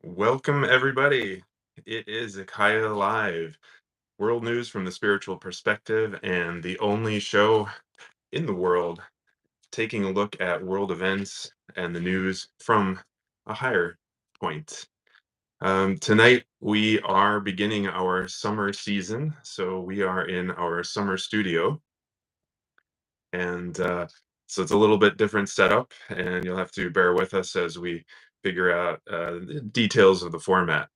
Welcome, everybody. It is IKYA Live, world news from the spiritual perspective, and the only show in the world taking a look at world events and the news from a higher point. Tonight, we are beginning our summer season, so we are in our summer studio, and so it's a little bit different setup, and you'll have to bear with us as we figure out the details of the format.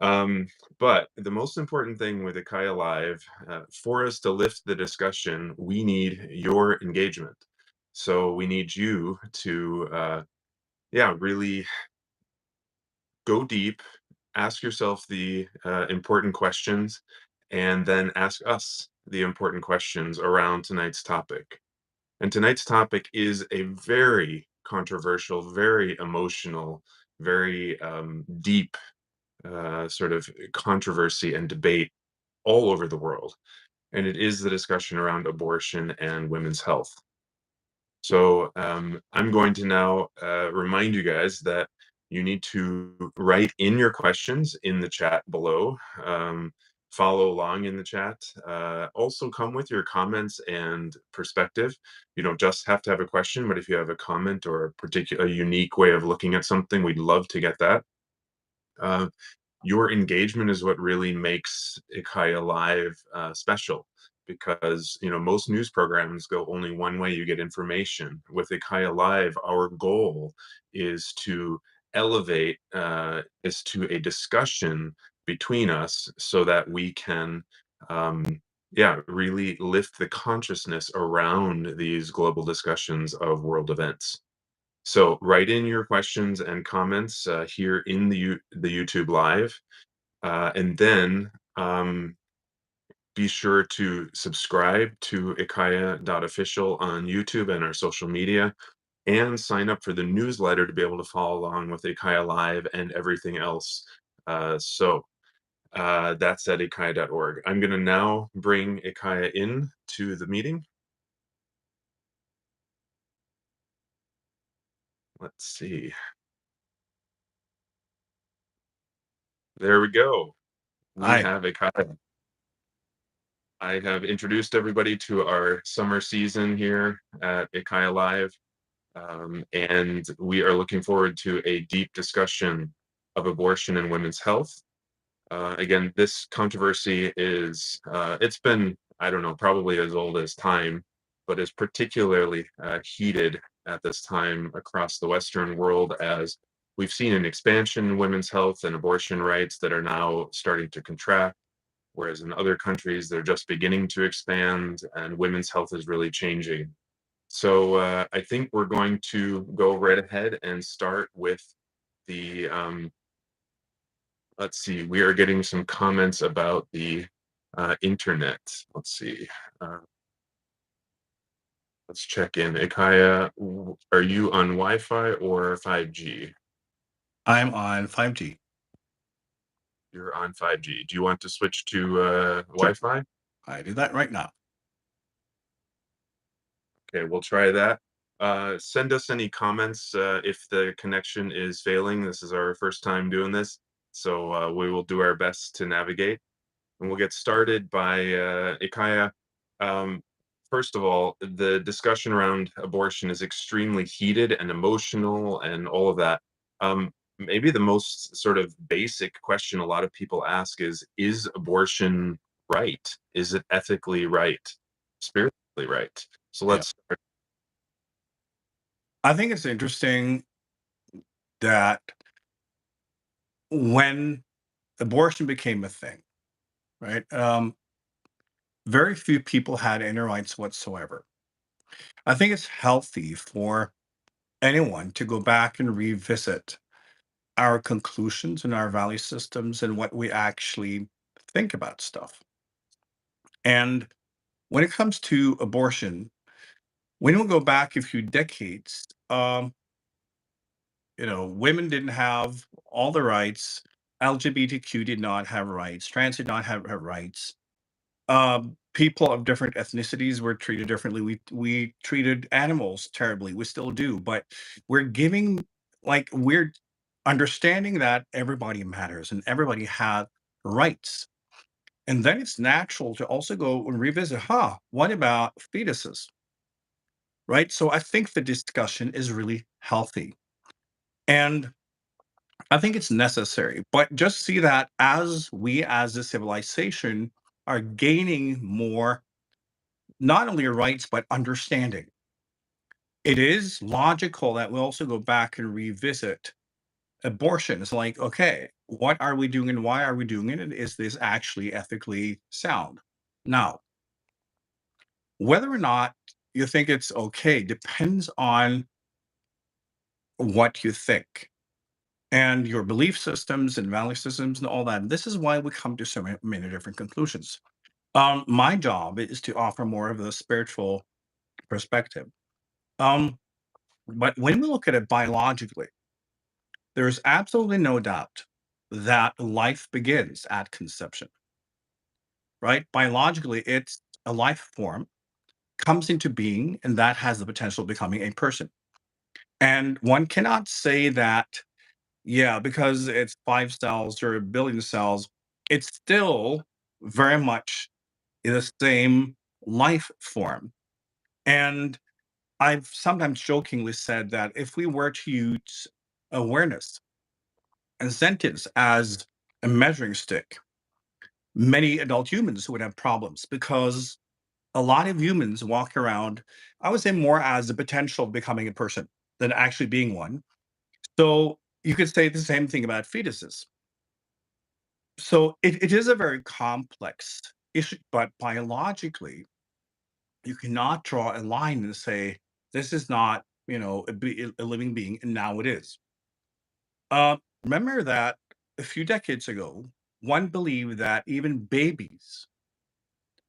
Um, but the most important thing with Ikaya Live, for us to lift the discussion, we need your engagement. So we need you to, yeah, really go deep, ask yourself the important questions, and then ask us the important questions around tonight's topic. And tonight's topic is a very controversial, very emotional, very deep sort of controversy and debate all over the world. And it is the discussion around abortion and women's health. So I'm going to now remind you guys that you need to write in your questions in the chat below. Follow along in the chat. Also, come with your comments and perspective. You don't just have to have a question, but if you have a comment or a particular unique way of looking at something, we'd love to get that. Uh, your engagement is what really makes Ikaya Live special because most news programs go only one way. You get information. With Ikaya Live, our goal is to elevate is to a discussion between us so that we can um, yeah, really lift the consciousness around these global discussions of world events. So write in your questions and comments here in the YouTube Live, and then be sure to subscribe to ikaya.official on YouTube and our social media, and sign up for the newsletter to be able to follow along with Ikaya Live and everything else. That's at ikaya.org. I'm going to now bring Ikaya in to the meeting. Let's see. There we go. We Hi. have Ikaya. I have introduced everybody to our summer season here at IKYA Live, and we are looking forward to a deep discussion of abortion and women's health. Again, this controversy it's been, I don't know, probably as old as time, but is particularly heated at this time across the Western world as we've seen an expansion in women's health and abortion rights that are now starting to contract, whereas in other countries they're just beginning to expand and women's health is really changing. So I think we're going to go right ahead and start with the, let's see, we are getting some comments about the internet. Let's see. Uh, let's check in. Ikaya, are you on Wi-Fi or 5G? I'm on 5G. You're on 5G. Do you want to switch to Sure. Wi-Fi? I do that right now. Okay, we'll try that. Send us any comments if the connection is failing. This is our first time doing this, so we will do our best to navigate. And we'll get started by Ikaya. Um, First of all, the discussion around abortion is extremely heated and emotional and all of that. Maybe the most sort of basic question a lot of people ask is abortion right? Is it ethically right? Spiritually right? So Yeah. let's start. I think it's interesting that when abortion became a thing, right? Very few people had any rights whatsoever. I think it's healthy for anyone to go back and revisit our conclusions and our value systems and what we actually think about stuff. And when it comes to abortion, when we go back a few decades, women didn't have all the rights. LGBTQ did not have rights. Trans did not have rights. People of different ethnicities were treated differently. We treated animals terribly. We still do, but we're giving like we're understanding that everybody matters and everybody has rights. And then it's natural to also go and revisit, what about fetuses? Right. So I think the discussion is really healthy. And I think it's necessary, but just see that as we as a civilization are gaining more, not only rights, but understanding. It is logical that we also go back and revisit abortion. It's like, okay, what are we doing and why are we doing it? And is this actually ethically sound? Now, whether or not you think it's okay depends on what you think and your belief systems and value systems and all that. This is why we come to so many different conclusions. My job is to offer more of the spiritual perspective. Um, but when we look at it biologically, there's absolutely no doubt that life begins at conception, right? Biologically, it's a life form, comes into being, and that has the potential of becoming a person. And one cannot say that, yeah, because it's 5 cells or a billion cells, it's still very much the same life form. And I've sometimes jokingly said that if we were to use awareness and sentience as a measuring stick, many adult humans would have problems because a lot of humans walk around, I would say, more as the potential of becoming a person than actually being one. So you could say the same thing about fetuses. So it is a very complex issue, but biologically, you cannot draw a line and say, this is not, a living being, and now it is. Remember that a few decades ago, one believed that even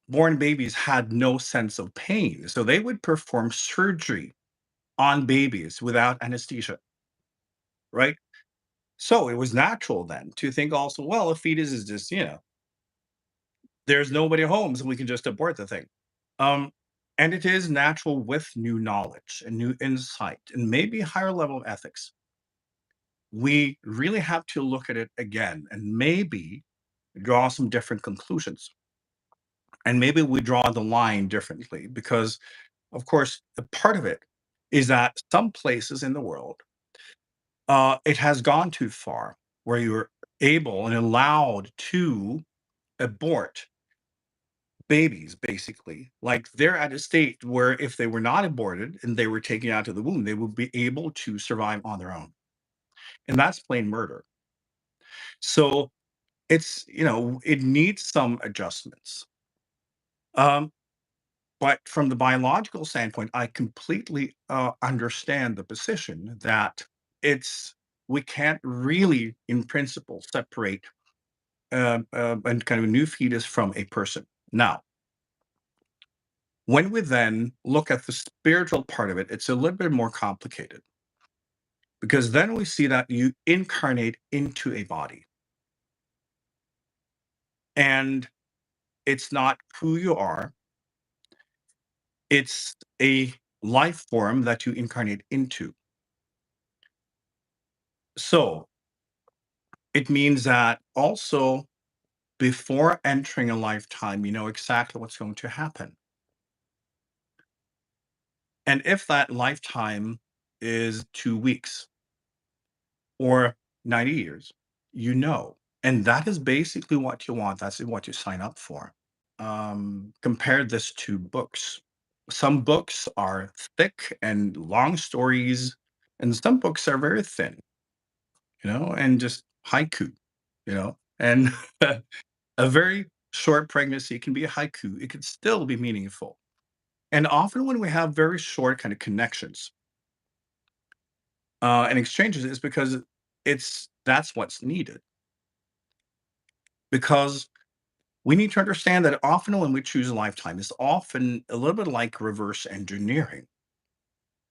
born babies had no sense of pain. So they would perform surgery on babies without anesthesia, right? So it was natural then to think also, well, a fetus is just, there's nobody home, so we can just abort the thing. Um, and it is natural with new knowledge and new insight and maybe a higher level of ethics. We really have to look at it again and maybe draw some different conclusions. And maybe we draw the line differently because, of course, a part of it is that some places in the world, it has gone too far where you're able and allowed to abort babies, basically. Like they're at a state where if they were not aborted and they were taken out of the womb, they would be able to survive on their own. And that's plain murder. So it needs some adjustments. Um, but from the biological standpoint, I completely understand the position that it's we can't really, in principle, separate and kind of a new fetus from a person. Now, when we then look at the spiritual part of it, it's a little bit more complicated because then we see that you incarnate into a body and it's not who you are, it's a life form that you incarnate into. So it means that also before entering a lifetime, you know exactly what's going to happen. And if that lifetime is 2 weeks or 90 years, you know. And that is basically what you want. That's what you sign up for. Compare this to books. Some books are thick and long stories, and some books are very thin, and just haiku, and a very short pregnancy can be a haiku. It can still be meaningful. And often when we have very short kind of connections and exchanges, is because that's what's needed. Because we need to understand that often when we choose a lifetime, it's often a little bit like reverse engineering,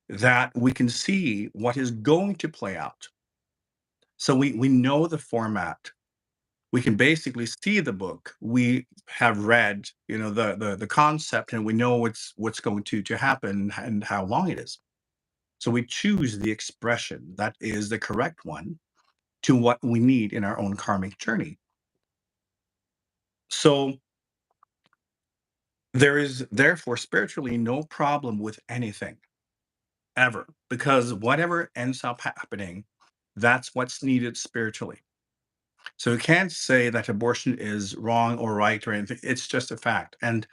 that we can see what is going to play out. So we know the format. We can basically see the book. We have read, the concept, and we know what's going to happen and how long it is. So we choose the expression that is the correct one, to what we need in our own karmic journey. So there is therefore spiritually no problem with anything ever, because whatever ends up happening, that's what's needed spiritually. So you can't say that abortion is wrong or right or anything. It's just a fact. And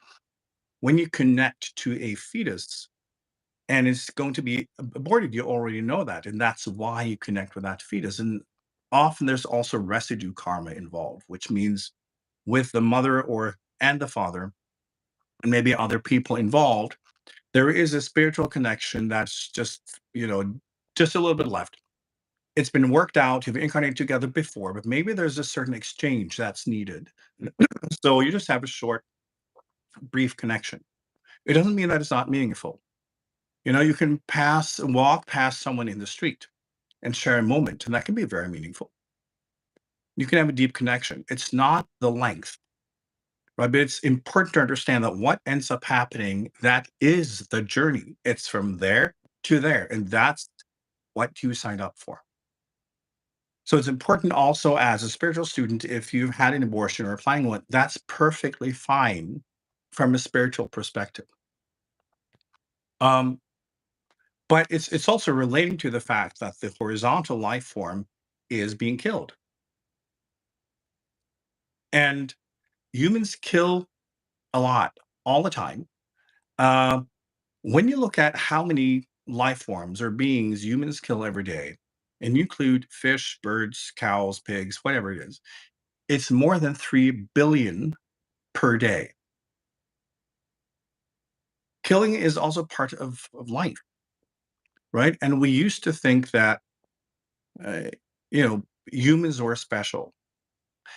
when you connect to a fetus and it's going to be aborted, you already know that. And that's why you connect with that fetus. And often there's also residue karma involved, which means with the mother or and the father, and maybe other people involved, there is a spiritual connection that's just, just a little bit left. It's been worked out, you've incarnated together before, but maybe there's a certain exchange that's needed. So you just have a short, brief connection. It doesn't mean that it's not meaningful. You can walk past someone in the street and share a moment, and that can be very meaningful. You can have a deep connection. It's not the length, right? But it's important to understand that what ends up happening, that is the journey. It's from there to there, and that's what you signed up for. So it's important also as a spiritual student, if you've had an abortion or applying one, that's perfectly fine from a spiritual perspective. Um, but it's also relating to the fact that the horizontal life form is being killed. And humans kill a lot all the time. Uh, when you look at how many life forms or beings humans kill every day, and you include fish, birds, cows, pigs, whatever it is, it's more than 3 billion per day. Killing is also part of life, right? And we used to think that, uh, humans were special.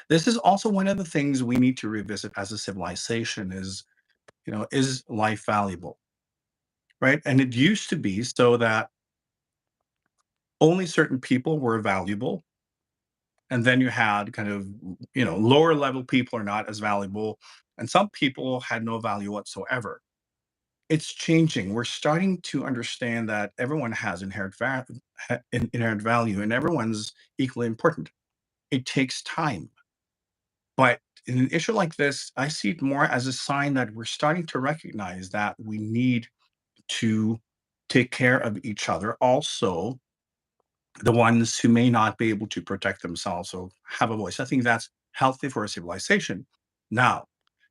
This is also one of the things we need to revisit as a civilization is, is life valuable, right? And it used to be so that only certain people were valuable. And then you had kind of, lower level people are not as valuable. And some people had no value whatsoever. It's changing. We're starting to understand that everyone has inherent value and everyone's equally important. It takes time. But in an issue like this, I see it more as a sign that we're starting to recognize that we need to take care of each other. Also, the ones who may not be able to protect themselves or have a voice. I think that's healthy for a civilization. Now,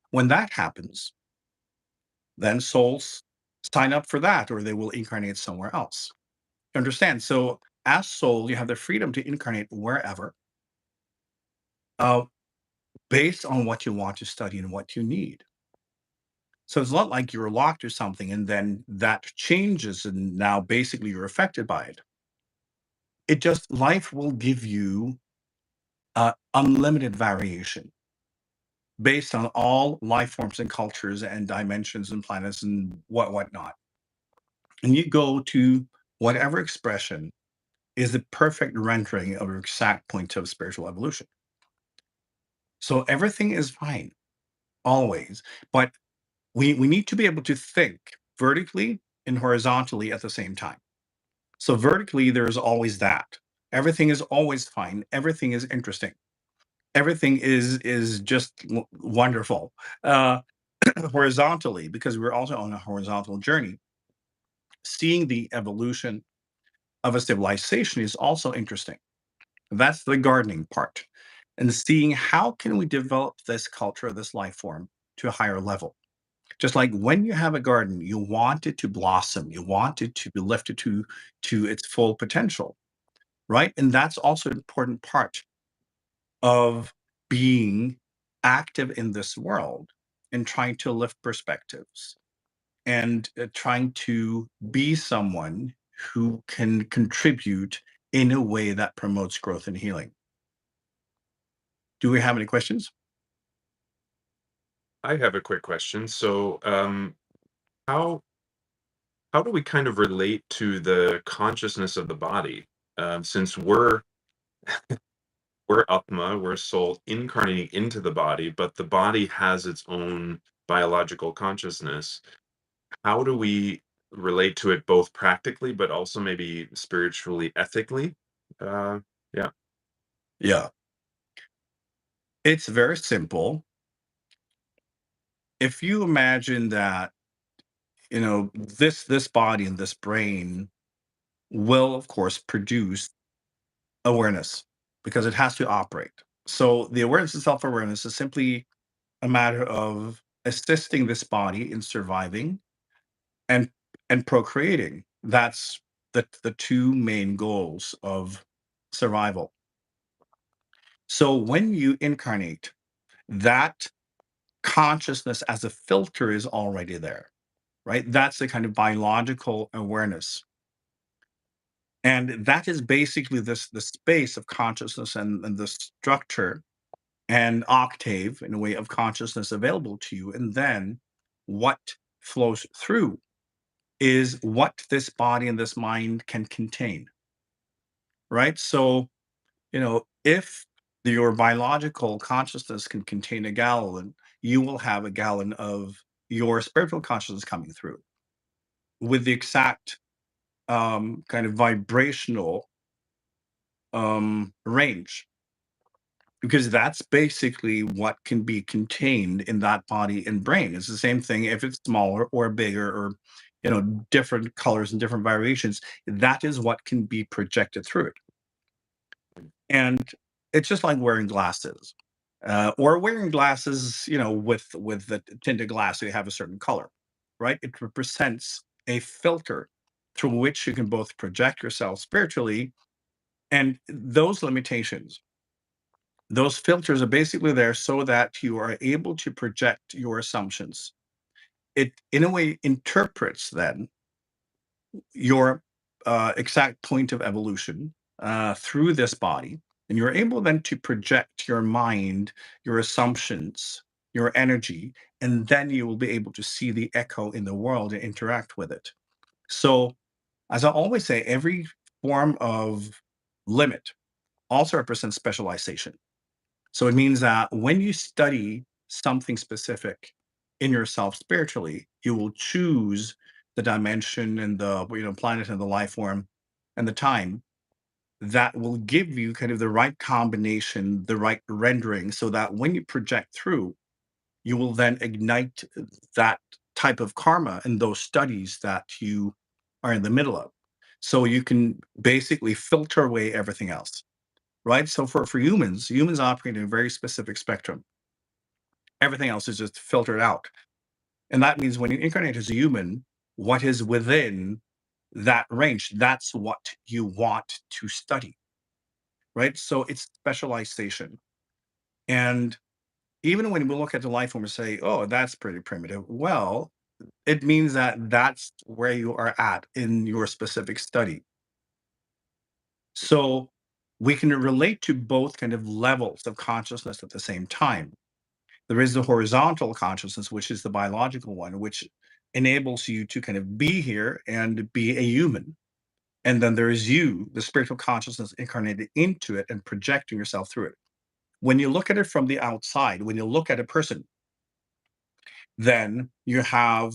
when that happens, then souls sign up for that or they will incarnate somewhere else. Understand? So, as soul, you have the freedom to incarnate wherever, uh, based on what you want to study and what you need. So, it's not like you're locked to something and then that changes and now basically you're affected by it. It just, life will give you unlimited variation based on all life forms and cultures and dimensions and planets and whatnot. And you go to whatever expression is the perfect rendering of your exact point of spiritual evolution. So everything is fine, always. But we need to be able to think vertically and horizontally at the same time. So vertically, there's always that. Everything is always fine. Everything is interesting. Everything is just wonderful. Horizontally, because we're also on a horizontal journey, seeing the evolution of a civilization is also interesting. That's the gardening part. And seeing how can we develop this culture, this life form to a higher level. Just like when you have a garden, you want it to blossom, you want it to be lifted to its full potential, right? And that's also an important part of being active in this world and trying to lift perspectives and trying to be someone who can contribute in a way that promotes growth and healing. Do we have any questions? I have a quick question. So, how how do we kind of relate to the consciousness of the body? Since we're Atma, we're soul incarnating into the body, but the body has its own biological consciousness. How do we relate to it both practically, but also maybe spiritually, ethically? Uh, yeah. Yeah. It's very simple. If you imagine that, this body and this brain will, of course, produce awareness because it has to operate. So the awareness and self-awareness is simply a matter of assisting this body in surviving and procreating. That's the two main goals of survival. So when you incarnate, that consciousness as a filter is already there, right? That's the kind of biological awareness. And that is basically this the space of consciousness and the structure and octave in a way of consciousness available to you. And then what flows through is what this body and this mind can contain, right? So, if your biological consciousness can contain a gallon, you will have a gallon of your spiritual consciousness coming through with the exact kind of vibrational range, because that's basically what can be contained in that body and brain. It's the same thing if it's smaller or bigger or different colors and different variations. That is what can be projected through it. And it's just like wearing glasses, or wearing glasses, with the tinted glass, so you have a certain color, right? It represents a filter through which you can both project yourself spiritually, and those filters are basically there so that you are able to project your assumptions. It, in a way, interprets then your exact point of evolution through this body. And you're able then to project your mind, your assumptions, your energy, and then you will be able to see the echo in the world and interact with it. So, as I always say, every form of limit also represents specialization. So it means that when you study something specific in yourself spiritually, you will choose the dimension and the planet and the life form and the time that will give you kind of the right combination, the right rendering, so that when you project through, you will then ignite that type of karma in those studies that you are in the middle of. So you can basically filter away everything else, right? So for humans operate in a very specific spectrum. Everything else is just filtered out. And that means when you incarnate as a human, what is within that range, that's what you want to study, right? So it's specialization. And even when we look at the life form and say, oh, that's pretty primitive, well, it means that that's where you are at in your specific study. So we can relate to both kind of levels of consciousness at the same time. There is the horizontal consciousness, which is the biological one, which enables you to kind of be here and be a human. And then there is you, the spiritual consciousness incarnated into it and projecting yourself through it. When you look at it from the outside, when you look at a person, then you have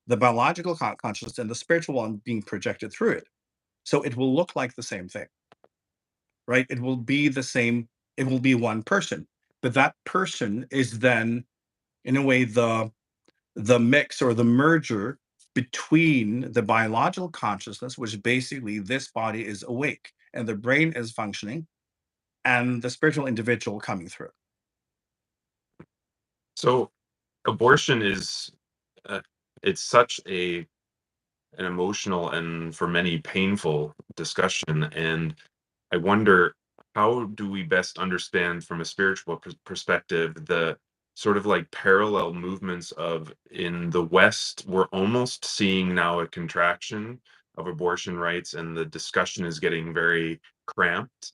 the biological consciousness and the spiritual one being projected through it. So it will look like the same thing, right? It will be the same, it will be one person. But that person is then, in a way, the mix or the merger between the biological consciousness, which basically this body is awake and the brain is functioning, and the spiritual individual coming through. So abortion is uh, it's such a an emotional and for many painful discussion, and I wonder, how do we best understand from a spiritual perspective the sort of like parallel movements of in the West, we're almost seeing now a contraction of abortion rights, and the discussion is getting very cramped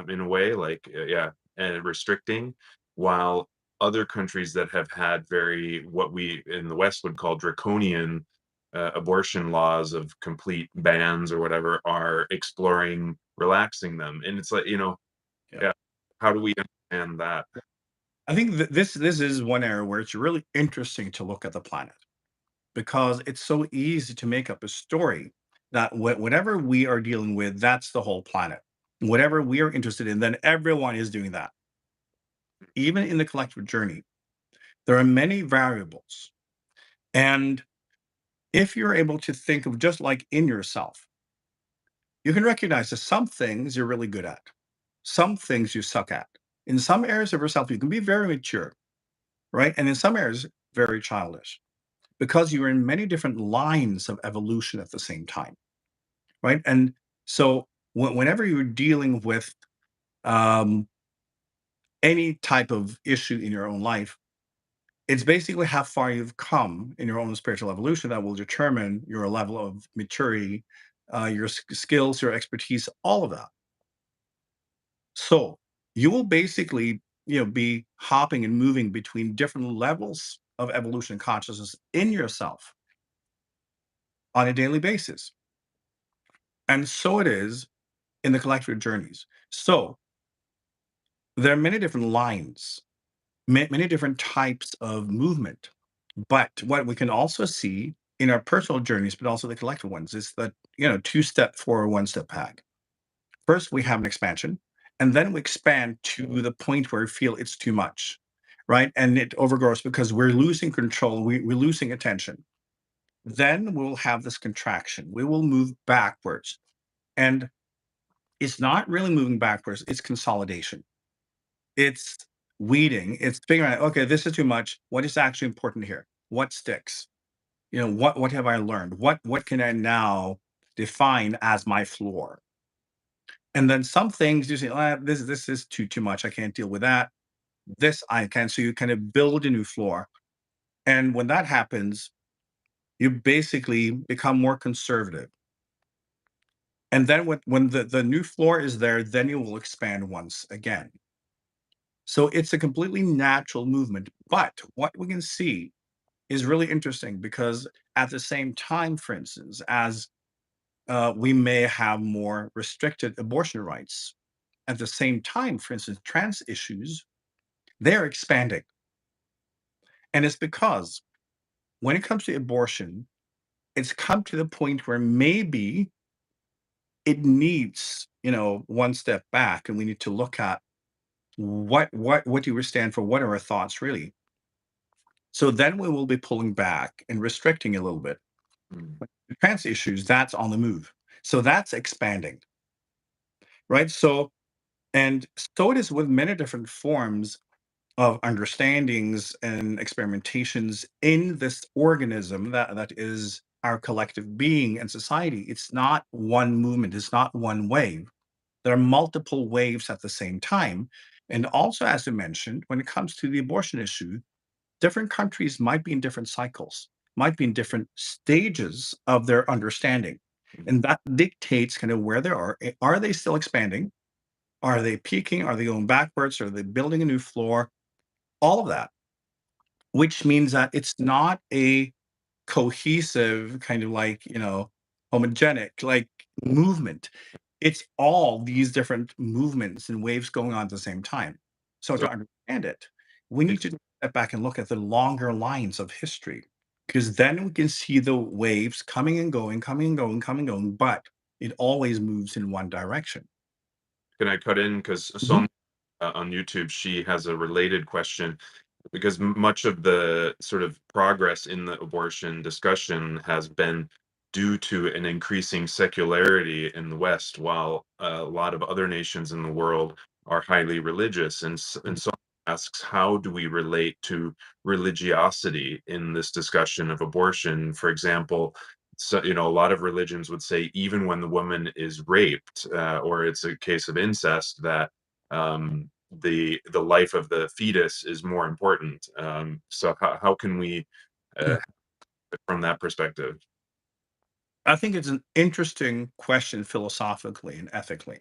in a way, like, yeah, and restricting, while other countries that have had very, what we in the West would call draconian abortion laws of complete bans or whatever, are exploring relaxing them. And it's like, Yeah. yeah, how do we understand that? I think that this is one area where it's really interesting to look at the planet, because it's so easy to make up a story that whatever we are dealing with, that's the whole planet. whatever we are interested in, then everyone is doing that. Even in the collective journey, there are many variables. And if you're able to think of just like in yourself, you can recognize that some things you're really good at, some things you suck at. In some areas of yourself, you can be very mature, right? And in some areas, very childish because you're in many different lines of evolution at the same time, right? And so whenever you're dealing with um, any type of issue in your own life, it's basically how far you've come in your own spiritual evolution that will determine your level of maturity, your skills, your expertise, all of that. So you will basically, be hopping and moving between different levels of evolution consciousness in yourself on a daily basis. And so it is in the collective journeys. So there are many different lines, many different types of movement. But what we can also see in our personal journeys, but also the collective ones, is that, two-step forward, one-step back. First, we have an expansion, and then we expand to the point where we feel it's too much, right? And it overgrows because we're losing control, we're losing attention. Then we'll have this contraction. We will move backwards. And it's not really moving backwards, it's consolidation. It's weeding, it's figuring out, okay, this is too much. What is actually important here? What sticks? What have I learned? What can I now define as my floor? And then some things you say, this is too much. I can't deal with that. This I can. So you kind of build a new floor. And when that happens, you basically become more conservative. And then when the new floor is there, then you will expand once again. So it's a completely natural movement. But what we can see is really interesting because at the same time, for instance, as we may have more restricted abortion rights, at the same time, for instance, trans issues, they're expanding. And it's because when it comes to abortion, it's come to the point where maybe it needs, one step back, and we need to look at what do we stand for? What are our thoughts really? So then we will be pulling back and restricting a little bit. Mm, But the trans issues, that's on the move. So that's expanding, right? So it is with many different forms of understandings and experimentations in this organism that is our collective being and society. It's not one movement, it's not one wave. There are multiple waves at the same time. And also, as you mentioned, when it comes to the abortion issue, different countries might be in different cycles, might be in different stages of their understanding. mm. And that dictates kind of where they are. Are they still expanding? Are they peaking? Are they going backwards? Are they building a new floor? All of that, which means that it's not a cohesive kind of like, homogenic like movement. It's all these different movements and waves going on at the same time. So So to understand it, we need to step back and look at the longer lines of history because then we can see the waves coming and going, coming and going, coming and going, but it always moves in one direction. can I cut in? Because Mhm. some on YouTube, she has a related question because much of the sort of progress in the abortion discussion has been due to an increasing secularity in the West, while a lot of other nations in the world are highly religious. And so asks, how do we relate to religiosity in this discussion of abortion? For example, so a lot of religions would say even when the woman is raped or it's a case of incest, that the life of the fetus is more important. So how can we uh, from that perspective? I think it's an interesting question philosophically and ethically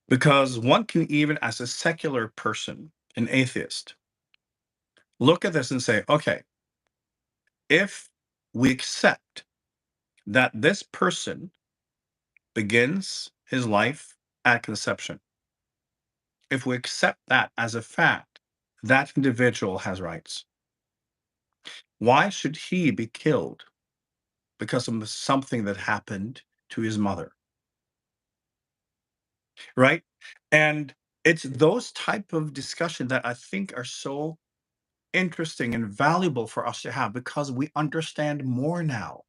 because one can, even as a secular person, an atheist, look at this and say, okay, if we accept that this person begins his life at conception, if we accept that as a fact, that individual has rights. Why should he be killed because of something that happened to his mother? right? And it's those type of discussion that I think are so interesting and valuable for us to have because we understand more now.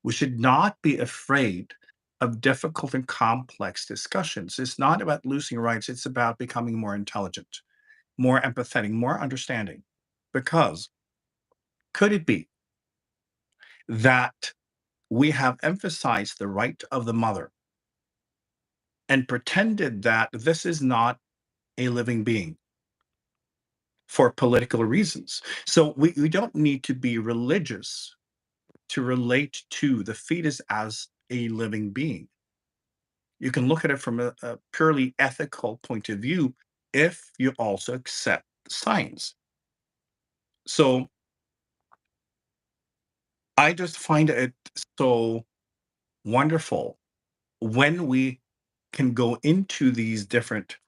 We should not be afraid of difficult and complex discussions. It's not about losing rights, it's about becoming more intelligent, more empathetic, more understanding. Because could it be that we have emphasized the right of the mother and pretended that this is not a living being for political reasons? So we don't need to be religious to relate to the fetus as a living being. You can look at it from a purely ethical point of view if you also accept science. So I just find it so wonderful when we can go into these different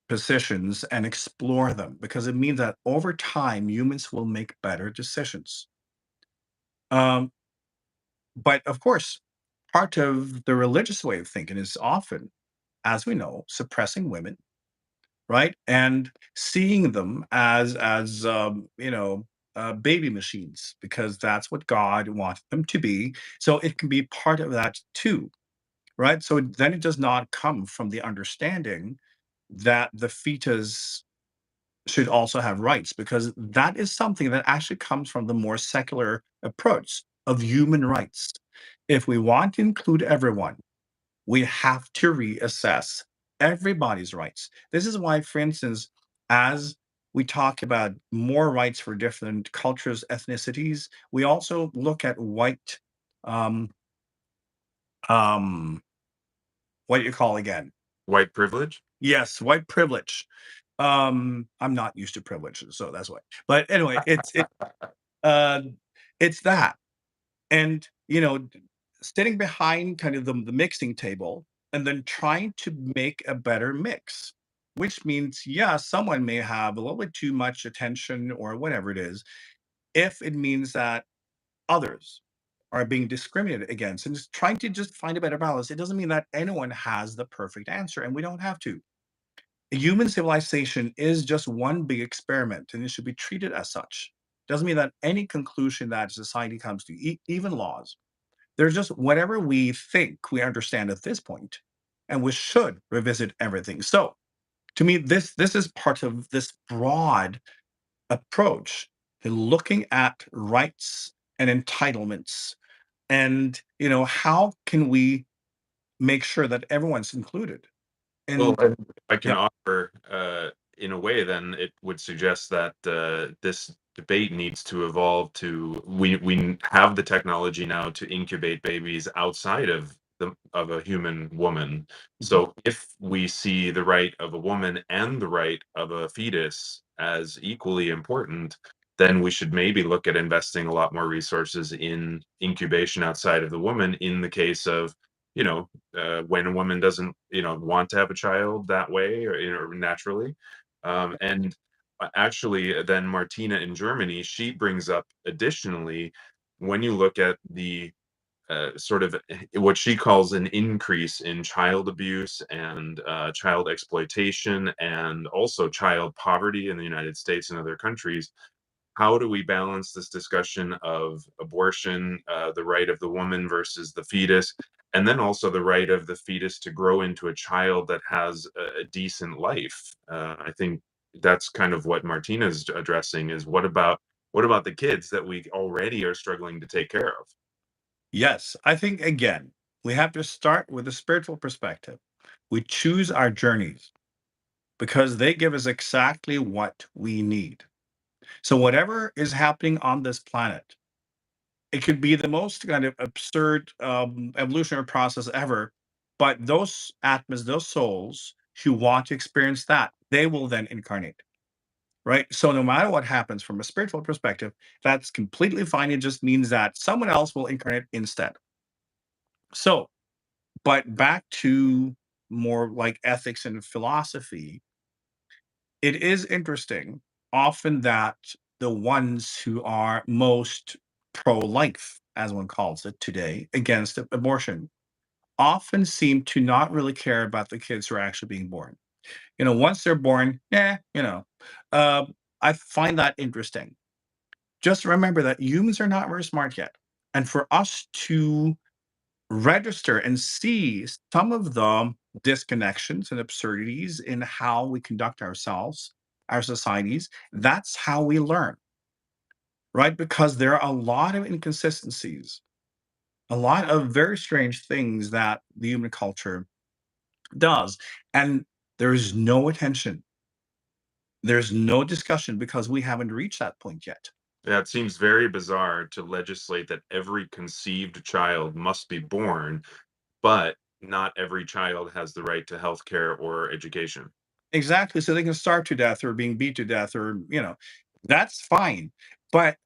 positions and explore them because it means that over time humans will make better decisions. Um, but of course, part of the religious way of thinking is often, as we know, suppressing women, right? And seeing them as baby machines because that's what God wanted them to be. So it can be part of that too, right? So then it does not come from the understanding that the fetus should also have rights because that is something that actually comes from the more secular approach of human rights. If we want to include everyone, we have to reassess everybody's rights. This is why, for instance, as we talk about more rights for different cultures, ethnicities, we also look at white, um, um, what do you call again? White privilege? Yes, white privilege. I'm not used to privilege, so that's why. But anyway, uh, it's that. And, sitting behind kind of the mixing table and then trying to make a better mix, which means, yeah, someone may have a little bit too much attention or whatever it is, if it means that others are being discriminated against and just trying to just find a better balance. It doesn't mean that anyone has the perfect answer, and we don't have to. Human civilization is just one big experiment, and it should be treated as such. Doesn't mean that any conclusion that society comes to, even laws, they're just whatever we think we understand at this point, and we should revisit everything. So, to me, this is part of this broad approach to looking at rights and entitlements, and how can we make sure that everyone's included? Well, And and I can yeah, offer, in a way, then it would suggest that this debate needs to evolve to we have the technology now to incubate babies outside of a human woman. mhm, So if we see the right of a woman and the right of a fetus as equally important, then we should maybe look at investing a lot more resources in incubation outside of the woman in the case of, you know, when a woman doesn't, want to have a child that way or, naturally. And actually, then Martina in Germany, she brings up additionally, when you look at the sort of what she calls an increase in child abuse and child exploitation and also child poverty in the United States and other countries, how do we balance this discussion of abortion, the right of the woman versus the fetus, and then also the right of the fetus to grow into a child that has a decent life? I think that's kind of what Martina's addressing is what about the kids that we already are struggling to take care of? yes, I think again, we have to start with a spiritual perspective. We choose our journeys because they give us exactly what we need. So, whatever is happening on this planet, it could be the most kind of absurd evolutionary process ever. But those atmas, those souls who want to experience that, they will then incarnate. Right. So, no matter what happens from a spiritual perspective, that's completely fine. It just means that someone else will incarnate instead. So, but back to more like ethics and philosophy, it is interesting often that the ones who are most pro life, as one calls it today, against abortion, often seem to not really care about the kids who are actually being born. Once they're born, yeah, I find that interesting. Just remember that humans are not very smart yet. And for us to register and see some of the disconnections and absurdities in how we conduct ourselves, our societies, that's how we learn, right? Because there are a lot of inconsistencies, a lot of very strange things that the human culture does. And there's no attention, there's no discussion because we haven't reached that point yet. Yeah, it seems very bizarre to legislate that every conceived child must be born, but not every child has the right to healthcare or education. Exactly. So they can starve to death or being beat to death or, that's fine. But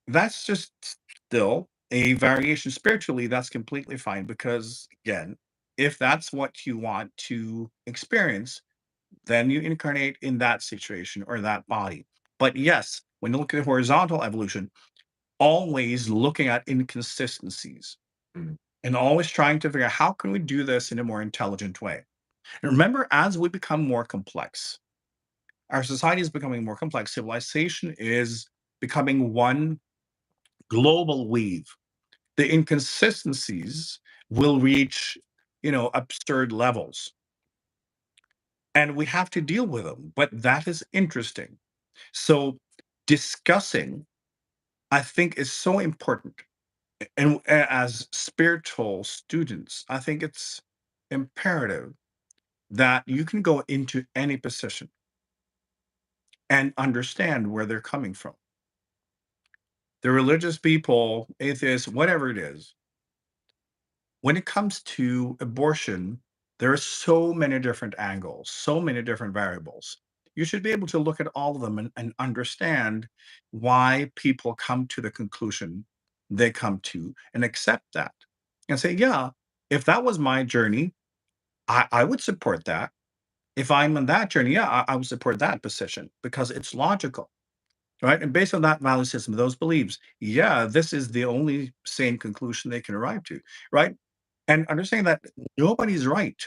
that's just still a variation spiritually. That's completely fine because, again, if that's what you want to experience, then you incarnate in that situation or that body. But yes, when you look at horizontal evolution, always looking at inconsistencies Mm. and always trying to figure out how can we do this in a more intelligent way. And remember, as we become more complex, our society is becoming more complex. Civilization is becoming one global weave. The inconsistencies will reach, absurd levels, and we have to deal with them. But that is interesting. So, discussing, I think, is so important. And as spiritual students, I think it's imperative that you can go into any position and understand where they're coming from. The religious people, atheists, whatever it is, when it comes to abortion, there are so many different angles, so many different variables. You should be able to look at all of them and understand why people come to the conclusion they come to and accept that and say, yeah, if that was my journey, I would support that. If I'm on that journey, yeah, I would support that position because it's logical. Right. And based on that value system, those beliefs, yeah, this is the only sane conclusion they can arrive to. Right. And understanding that nobody's right.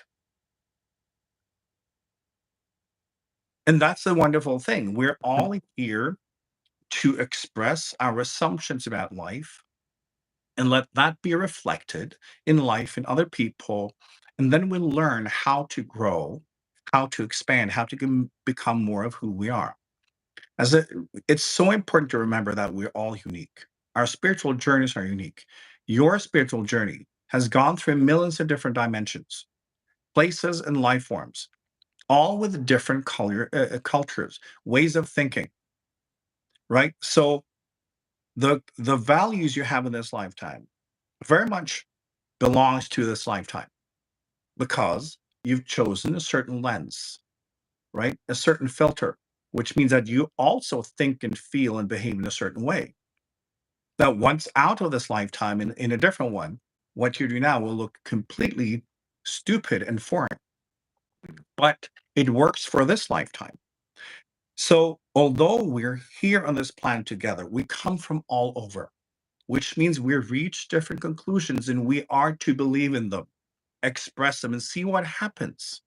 And that's the wonderful thing. We're all here to express our assumptions about life and let that be reflected in life in other people. And then we'll learn how to grow, how to expand, how to become more of who we are. As a, it's so important to remember that we're all unique. Our spiritual journeys are unique. Your spiritual journey has gone through millions of different dimensions, places, and life forms, all with different cultures, ways of thinking, right? So the values you have in this lifetime very much belongs to this lifetime because you've chosen a certain lens, right? A certain filter, which means that you also think and feel and behave in a certain way. That once out of this lifetime in a different one, what you do now will look completely stupid and foreign, but it works for this lifetime. So, although we're here on this planet together, we come from all over, which means we reach different conclusions and we are to believe in them, express them, and see what happens.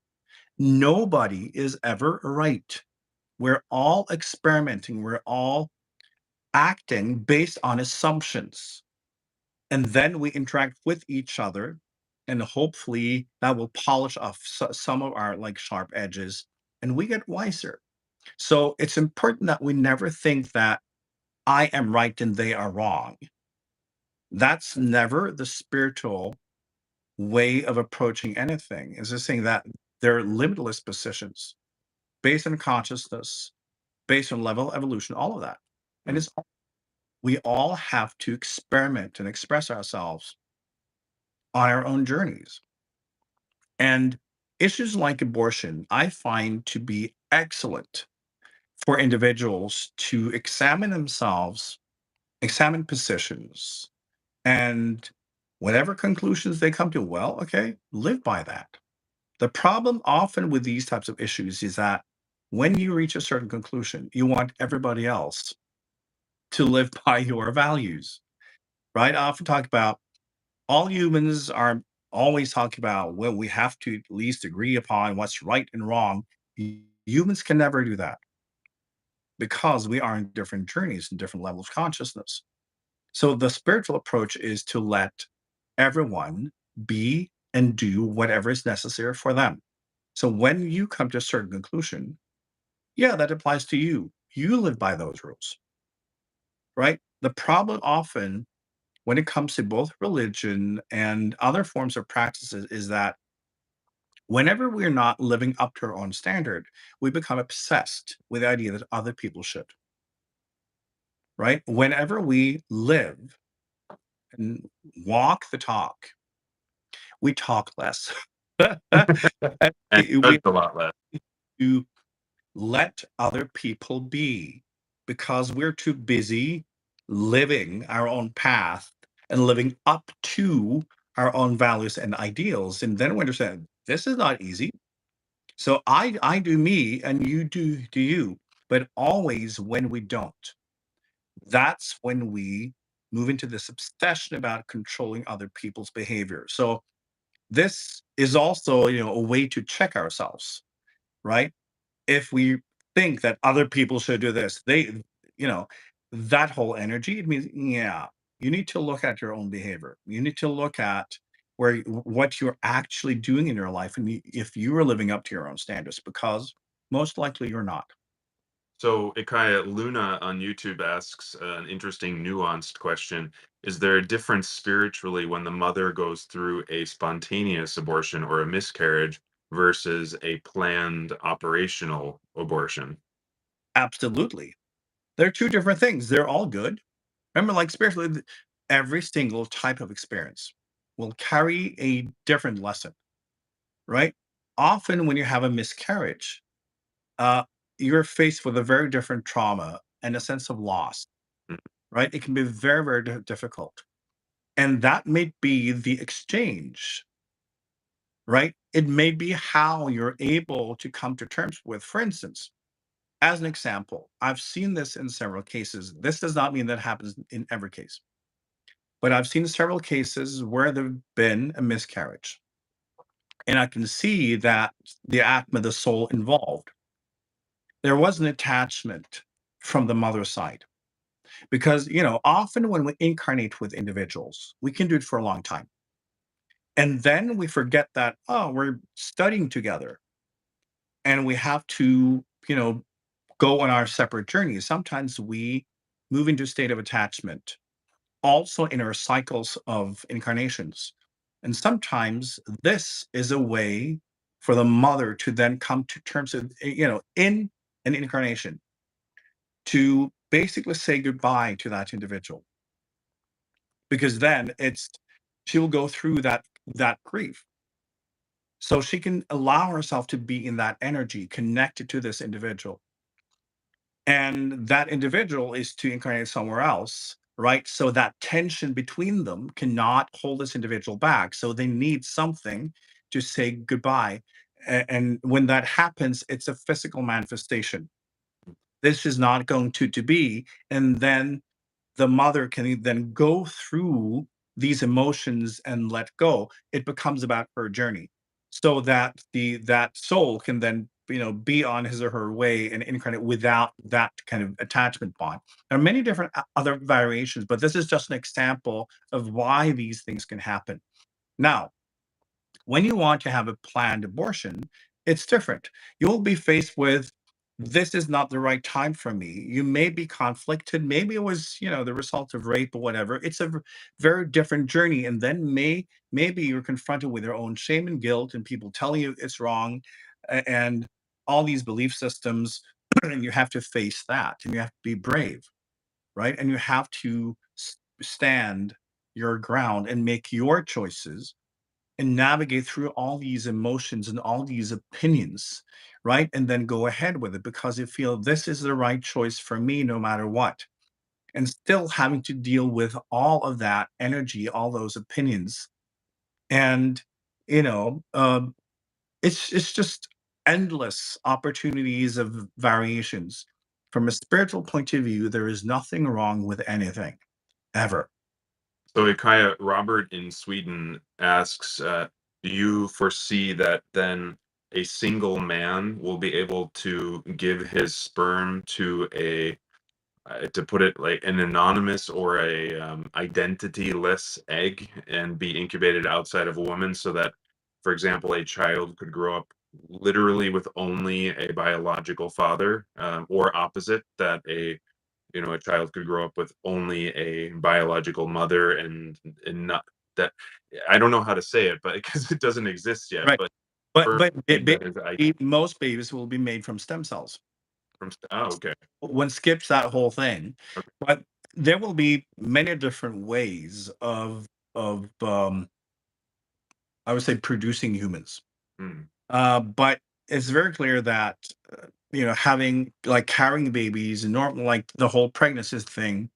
Nobody is ever right. We're all experimenting, we're all acting based on assumptions. And then we interact with each other, and hopefully that will polish off some of our like sharp edges, and we get wiser. So it's important that we never think that I am right and they are wrong. That's never the spiritual way of approaching anything. Is just saying that there are limitless positions based on consciousness, based on level of evolution, all of that. And Mm. it's we all have to experiment and express ourselves on our own journeys. And issues like abortion, I find to be excellent for individuals to examine themselves, examine positions, and whatever conclusions they come to, well, okay, live by that. The problem often with these types of issues is that when you reach a certain conclusion, you want everybody else to live by your values, right? I often talk about all humans are always talk about, well, we have to at least agree upon what's right and wrong. Humans can never do that because we are in different journeys and different levels of consciousness. So the spiritual approach is to let everyone be and do whatever is necessary for them. So when you come to a certain conclusion, yeah, that applies to you. You live by those rules, right? The problem often when it comes to both religion and other forms of practices is that whenever we're not living up to our own standard, we become obsessed with the idea that other people should, right? Whenever we live and walk the talk, we talk less. And And we judged a lot less. to let other people be because we're too busy living our own path and living up to our own values and ideals. And then we understand this is not easy. So I do me and you do you. But always when we don't, that's when we move into this obsession about controlling other people's behavior. So this is also, a way to check ourselves, right? If we think that other people should do this, you know, that whole energy, it means, yeah, you need to look at your own behavior. You need to look at what you're actually doing in your life, and if you are living up to your own standards, because most likely you're not. So, Ikaya Luna on YouTube asks an interesting, nuanced question. Is there a difference spiritually when the mother goes through a spontaneous abortion or a miscarriage versus a planned operational abortion? Absolutely, they're two different things. They're all good. Remember, like spiritually, every single type of experience will carry a different lesson, right? Often, when you have a miscarriage, uh, you're faced with a very different trauma and a sense of loss, Mm. right? It can be very, very difficult. And that may be the exchange, right? It may be how you're able to come to terms with, for instance, as an example, I've seen this in several cases. This does not mean that happens in every case, but I've seen several cases where there've been a miscarriage. And I can see that the Atma, the soul involved, there was an attachment from the mother's side. Because, often when we incarnate with individuals, we can do it for a long time. And then we forget that, oh, we're studying together and we have to, go on our separate journeys. Sometimes we move into a state of attachment, also in our cycles of incarnations. And sometimes this is a way for the mother to then come to terms with, in an incarnation, to basically say goodbye to that individual because then she will go through that grief, so she can allow herself to be in that energy connected to this individual, and that individual is to incarnate somewhere else, right? So that tension between them cannot hold this individual back, so they need something to say goodbye. And when that happens, it's a physical manifestation. This is not going to be, and then the mother can then go through these emotions and let go. It becomes about her journey, so that that soul can then, be on his or her way and incarnate without that kind of attachment bond. There are many different other variations, but this is just an example of why these things can happen. Now, when you want to have a planned abortion, it's different. You'll be faced with, this is not the right time for me. You may be conflicted. Maybe it was, the result of rape or whatever. It's a very different journey. And then maybe you're confronted with your own shame and guilt and people telling you it's wrong and all these belief systems. And you have to face that and you have to be brave, right? And you have to stand your ground and make your choices and navigate through all these emotions and all these opinions, right? And then go ahead with it because you feel this is the right choice for me no matter what. And still having to deal with all of that energy, all those opinions. And, you know, um, it's just endless opportunities of variations. From a spiritual point of view, there is nothing wrong with anything ever. So IKYA Robert in Sweden asks, do you foresee that then a single man will be able to give his sperm to put it like an anonymous or a identity-less egg and be incubated outside of a woman so that, for example, a child could grow up literally with only a biological father, or opposite, that a child could grow up with only a biological mother and not that I don't know how to say it, but because it doesn't exist yet, Right. but But sperm but that is I most babies will be made from stem cells. oh, okay. One skips that whole thing, Okay. but there will be many different ways of I would say producing humans. Mm, But it's very clear that having like carrying babies and normal like the whole pregnancy thing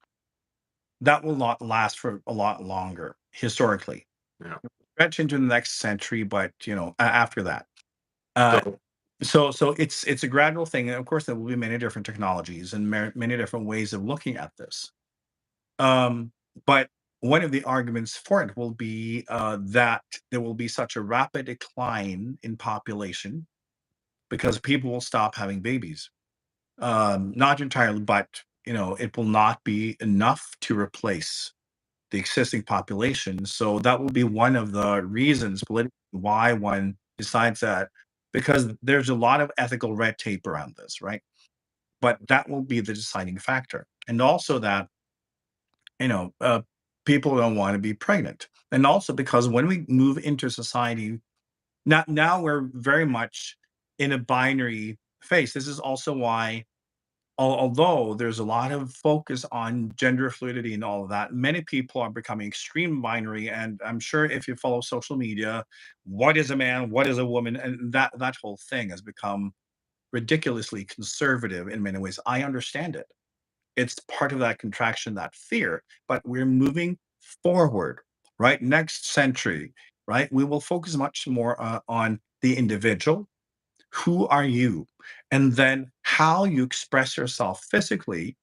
that will not last for a lot longer historically. yeah. Stretch into the next century, but after that. Uh, So so it's a gradual thing, and of course there will be many different technologies and many different ways of looking at this. Um, but one of the arguments for it will be that there will be such a rapid decline in population because people will stop having babies. Not entirely, but it will not be enough to replace the existing population. So that will be one of the reasons politically why one decides that, because there's a lot of ethical red tape around this, right? But that will be the deciding factor. And also that, you know, uh, people don't want to be pregnant. And also because when we move into society, now we're very much in a binary phase. This is also why although there's a lot of focus on gender fluidity and all of that, many people are becoming extreme binary. And I'm sure if you follow social media, what is a man, what is a woman, and that whole thing has become ridiculously conservative in many ways. I understand it. It's part of that contraction, that fear, but we're moving forward, right? Next century, right? We will focus much more on the individual. Who are you? And then how you express yourself physically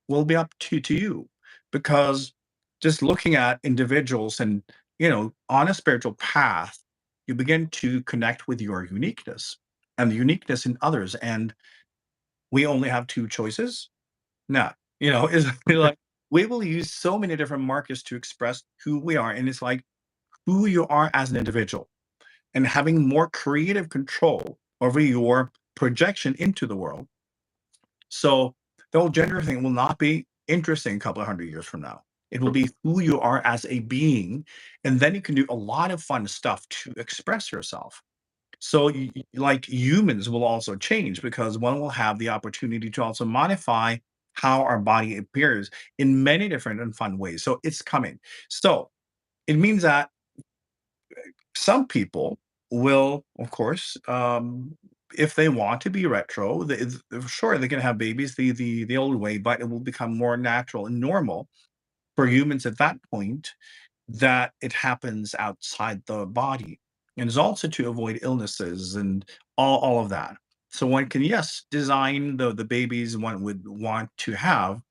will be up to you, because just looking at individuals and on a spiritual path, you begin to connect with your uniqueness and the uniqueness in others, and we only have two choices. No, is like we will use so many different markers to express who we are, and it's like who you are as an individual and having more creative control over your projection into the world. So the whole gender thing will not be interesting a couple of hundred years from now. It will be who you are as a being, and then you can do a lot of fun stuff to express yourself. So, like humans will also change because one will have the opportunity to also modify how our body appears in many different and fun ways. So it's coming. So it means that some people will, of course, if they want to be retro, sure they can have babies the old way, but it will become more natural and normal for humans at that point that it happens outside the body, and it's also to avoid illnesses and all of that. So one can, yes, design the babies one would want to have,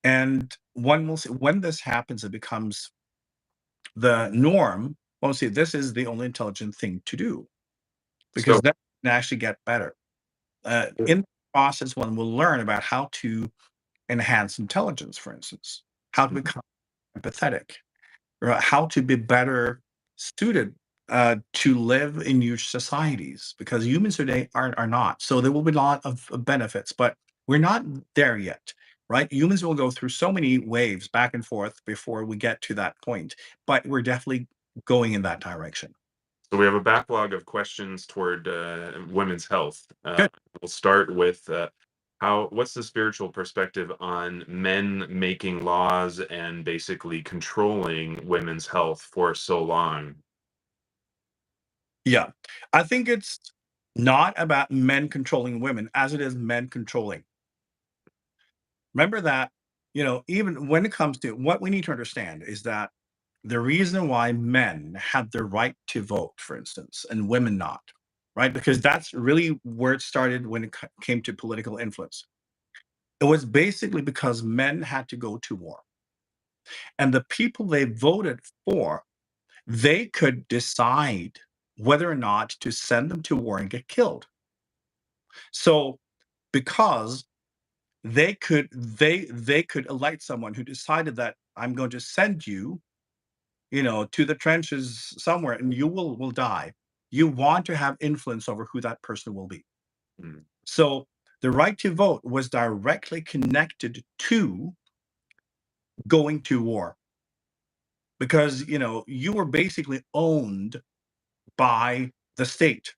and one will see when this happens, it becomes the norm. Well, see, this is the only intelligent thing to do so because that can actually get better. In the process, one will learn about how to enhance intelligence, for instance, how to become empathetic, or how to be better suited to live in huge societies, because humans today are not. So there will be a lot of benefits, but we're not there yet, right? Humans will go through so many waves back and forth before we get to that point, but we're definitely going in that direction. So we have a backlog of questions toward women's health. Good. We'll start with what's the spiritual perspective on men making laws and basically controlling women's health for so long? Yeah. I think it's not about men controlling women as it is men controlling. Remember that, even when it comes to what we need to understand is that the reason why men had the right to vote, for instance, and women not, right? Because that's really where it started when it came to political influence. It was basically because men had to go to war. And the people they voted for, they could decide whether or not to send them to war and get killed. So because they could elect someone who decided that I'm going to send you, to the trenches somewhere and you will die. You want to have influence over who that person will be. mm, So the right to vote was directly connected to going to war because you were basically owned by the state,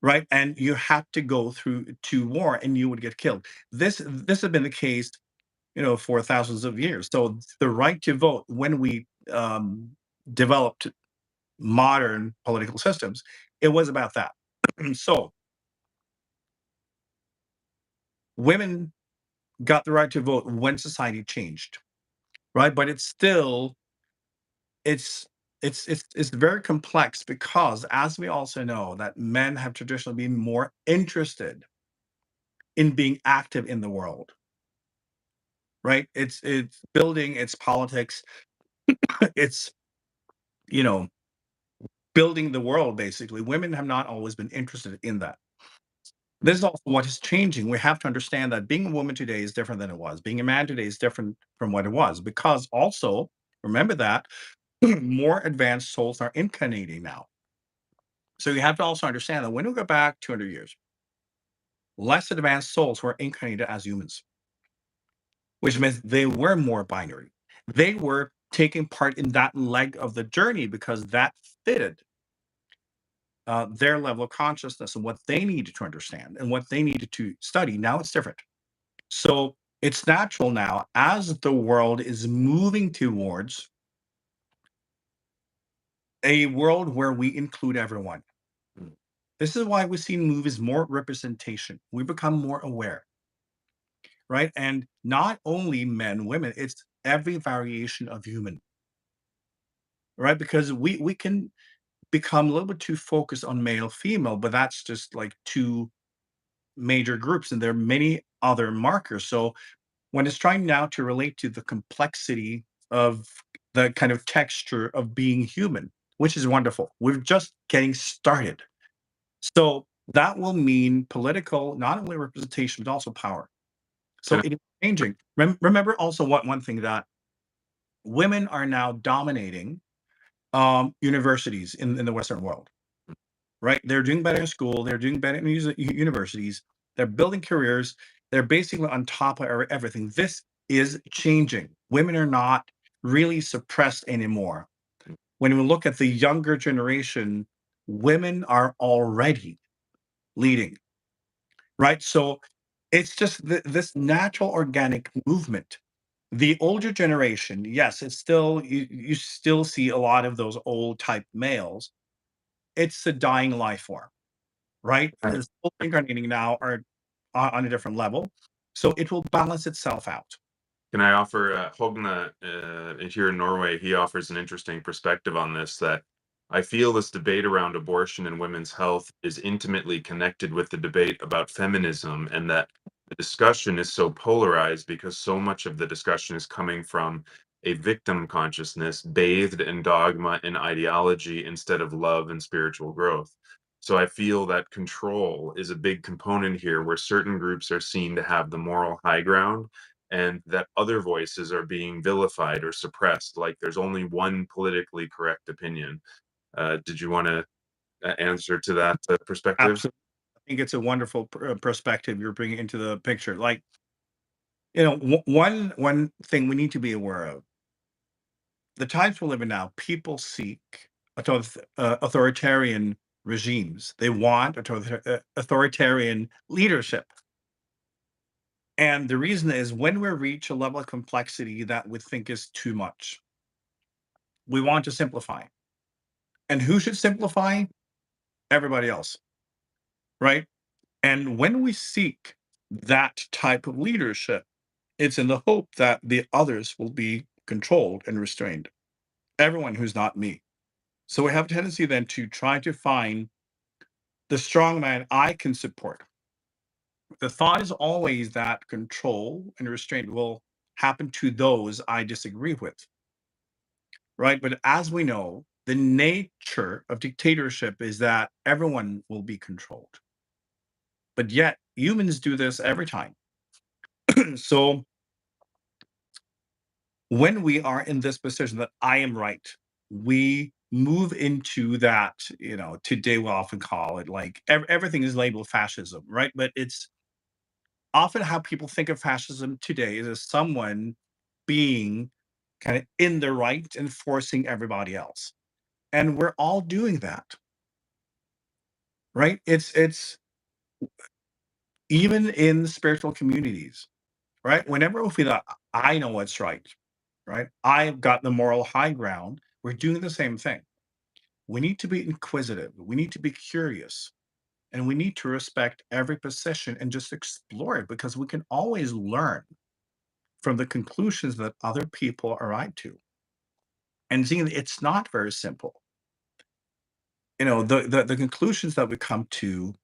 right? And you had to go through to war and you would get killed. This has been the case, for thousands of years. So the right to vote, when we developed modern political systems, it was about that. So women got the right to vote when society changed, right? But it's it's very complex because, as we also know, that men have traditionally been more interested in being active in the world, right? It's building, it's politics, it's you know building the world. Basically, women have not always been interested in that. This is also what is changing. We have to understand that being a woman today is different than it was. Being a man today is different from what it was, because also remember that more advanced souls are incarnating now. So you have to also understand that when we go back 200 years, less advanced souls were incarnated as humans, which means they were more binary. They were taking part in that leg of the journey because that fitted their level of consciousness and what they needed to understand and what they needed to study. Now it's different. So it's natural now, as the world is moving towards a world where we include everyone. mm. This is why we see movies more representation. We become more aware, right? And not only men, women, it's every variation of human, right? Because we can become a little bit too focused on male, female, but that's just like two major groups, and there are many other markers. So when it's trying now to relate to the complexity of the kind of texture of being human, which is wonderful. We're just getting started. So that will mean political, not only representation, but also power. So Can it is changing. Remember also one thing, that women are now dominating universities in the Western world, right? They're doing better in school. They're doing better in universities. They're building careers. They're basically on top of everything. This is changing. Women are not really suppressed anymore. When we look at the younger generation, women are already leading, right? So it's just this natural organic movement. The older generation, yes, it's still, you still see a lot of those old type males. It's a dying life form, right? I The souls incarnating now are on a different level, so it will balance itself out. Can I offer Hogne here in Norway? He offers an interesting perspective on this. That I feel this debate around abortion and women's health is intimately connected with the debate about feminism, and that the discussion is so polarized because so much of the discussion is coming from a victim consciousness bathed in dogma and ideology instead of love and spiritual growth. So I feel that control is a big component here, where certain groups are seen to have the moral high ground and that other voices are being vilified or suppressed, like there's only one politically correct opinion. Did you want to answer to that perspective? Absolutely. I think it's a wonderful perspective you're bringing into the picture. Like, one thing we need to be aware of: the times we live in now, people seek authoritarian regimes. They want authoritarian leadership. And the reason is, when we reach a level of complexity that we think is too much, we want to simplify. And who should simplify? Everybody else, right? And when we seek that type of leadership, it's in the hope that the others will be controlled and restrained. Everyone who's not me. So we have a tendency then to try to find the strong man I can support. The thought is always that control and restraint will happen to those I disagree with, right? But as we know, the nature of dictatorship is that everyone will be controlled. But yet, humans do this every time. So when we are in this position that I am right, we move into that, today we often call it like everything is labeled fascism, right? But it's often how people think of fascism today is as someone being kind of in the right and forcing everybody else. And we're all doing that, right? It's even in spiritual communities, right? Whenever we feel that I know what's right? I've got the moral high ground. We're doing the same thing. We need to be inquisitive. We need to be curious. And we need to respect every position and just explore it because we can always learn from the conclusions that other people arrive to. And seeing that it's not very simple. The conclusions that we come to,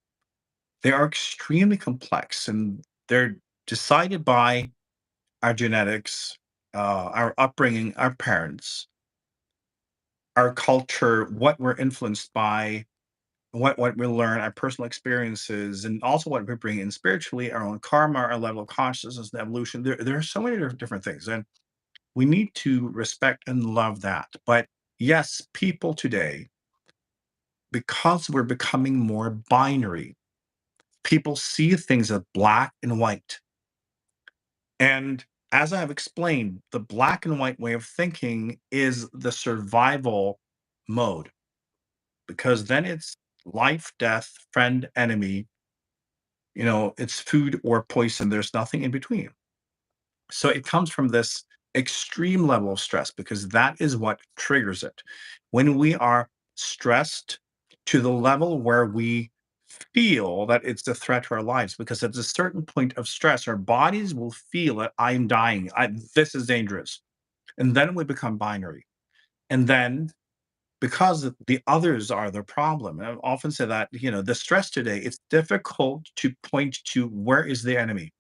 they are extremely complex and they're decided by our genetics, our upbringing, our parents, our culture, what we're influenced by, what we learn, our personal experiences, and also what we bring in spiritually, our own karma, our level of consciousness, and evolution. There are so many different things, and we need to respect and love that. But yes, people today, because we're becoming more binary, people see things as black and white. And as I have explained, the black and white way of thinking is the survival mode, because then it's life, death, friend, enemy, it's food or poison. There's nothing in between. So it comes from this extreme level of stress because that is what triggers it. When we are stressed to the level where we feel that it's a threat to our lives, because at a certain point of stress, our bodies will feel that I'm dying. This is dangerous. And then we become binary. And then because the others are the problem, and I often say that, the stress today, it's difficult to point to where is the enemy.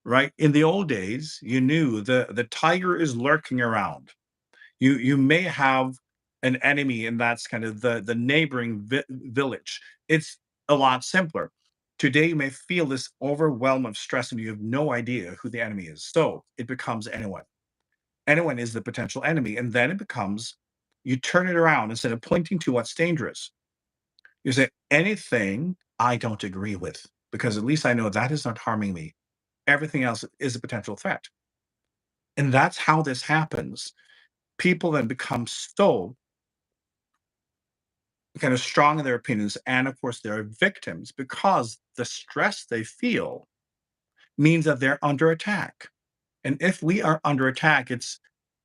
Right? In the old days, you knew the tiger is lurking around. You may have an enemy, and that's kind of the neighboring village. It's a lot simpler. Today, you may feel this overwhelm of stress, and you have no idea who the enemy is. So it becomes anyone. Anyone is the potential enemy, and then it becomes you turn it around instead of pointing to what's dangerous. You say anything I don't agree with, because at least I know that is not harming me. Everything else is a potential threat. And that's how this happens. People then become so kind of strong in their opinions. And of course, they're victims because the stress they feel means that they're under attack. And if we are under attack, it's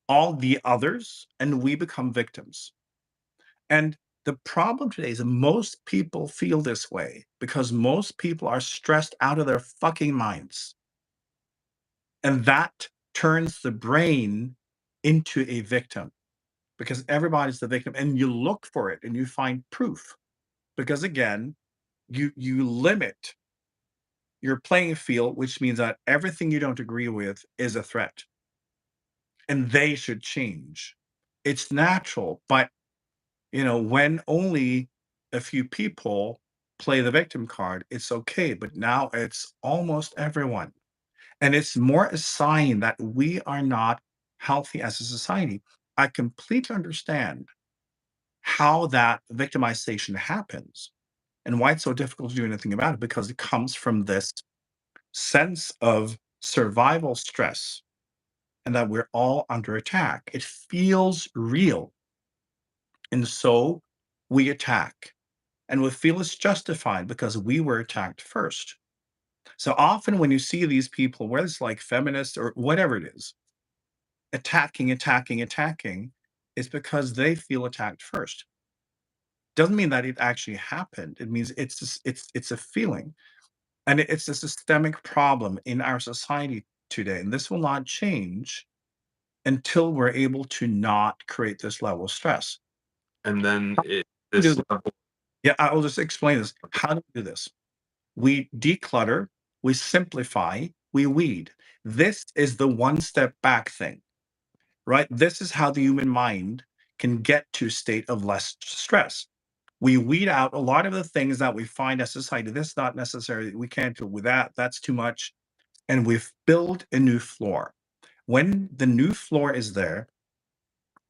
all the others and we become victims. And the problem today is that most people feel this way because most people are stressed out of their fucking minds. And that turns the brain into a victim because everybody's the victim and you look for it and you find proof because again you limit your playing field, which means that everything you don't agree with is a threat and they should change. It's natural, but when only a few people play the victim card, it's okay, but now it's almost everyone. And it's more a sign that we are not healthy as a society. I completely understand how that victimization happens and why it's so difficult to do anything about it because it comes from this sense of survival stress and that we're all under attack. It feels real. And so we attack and we feel it's justified because we were attacked first. So often when you see these people, whether it's like feminists or whatever it is, attacking, it's because they feel attacked first. Doesn't mean that it actually happened. It means it's a feeling, and it's a systemic problem in our society today. And this will not change until we're able to not create this level of stress. And then Do this this. Yeah, I will just explain this. How do we do this? We declutter, we simplify, we weed. This is the one step back thing, right? This is how the human mind can get to a state of less stress. We weed out a lot of the things that we find as society. This is not necessary. We can't do with that. That's too much. And we've built a new floor. When the new floor is there,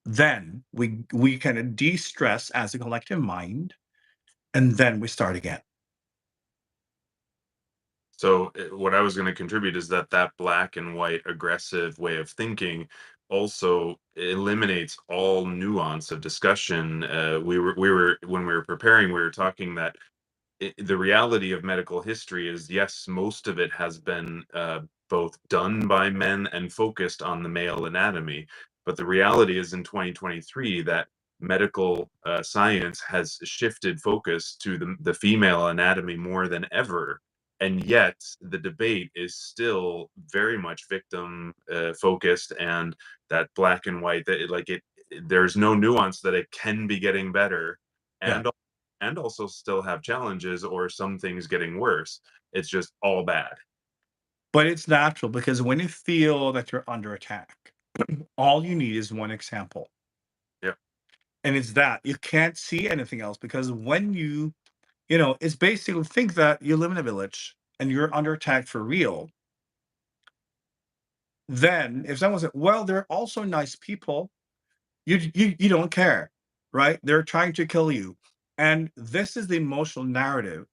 then we kind of de-stress as a collective mind, and then we start again. So, what I was going to contribute is that that black and white aggressive way of thinking also eliminates all nuance of discussion. We were when we were preparing, we were talking that the reality of medical history is, yes, most of it has been both done by men and focused on the male anatomy. But the reality is in 2023 that medical science has shifted focus to the female anatomy more than ever. And yet the debate is still very much victim focused, and that black and white, that there's no nuance that it can be getting better. Yeah. And also still have challenges or some things getting worse. It's just all bad. But it's natural because when you feel that you're under attack, all you need is one example. Yeah. And it's that you can't see anything else because when it's basically think that you live in a village and you're under attack for real. Then if someone said, well, they're also nice people, you don't care, right? They're trying to kill you. And this is the emotional narrative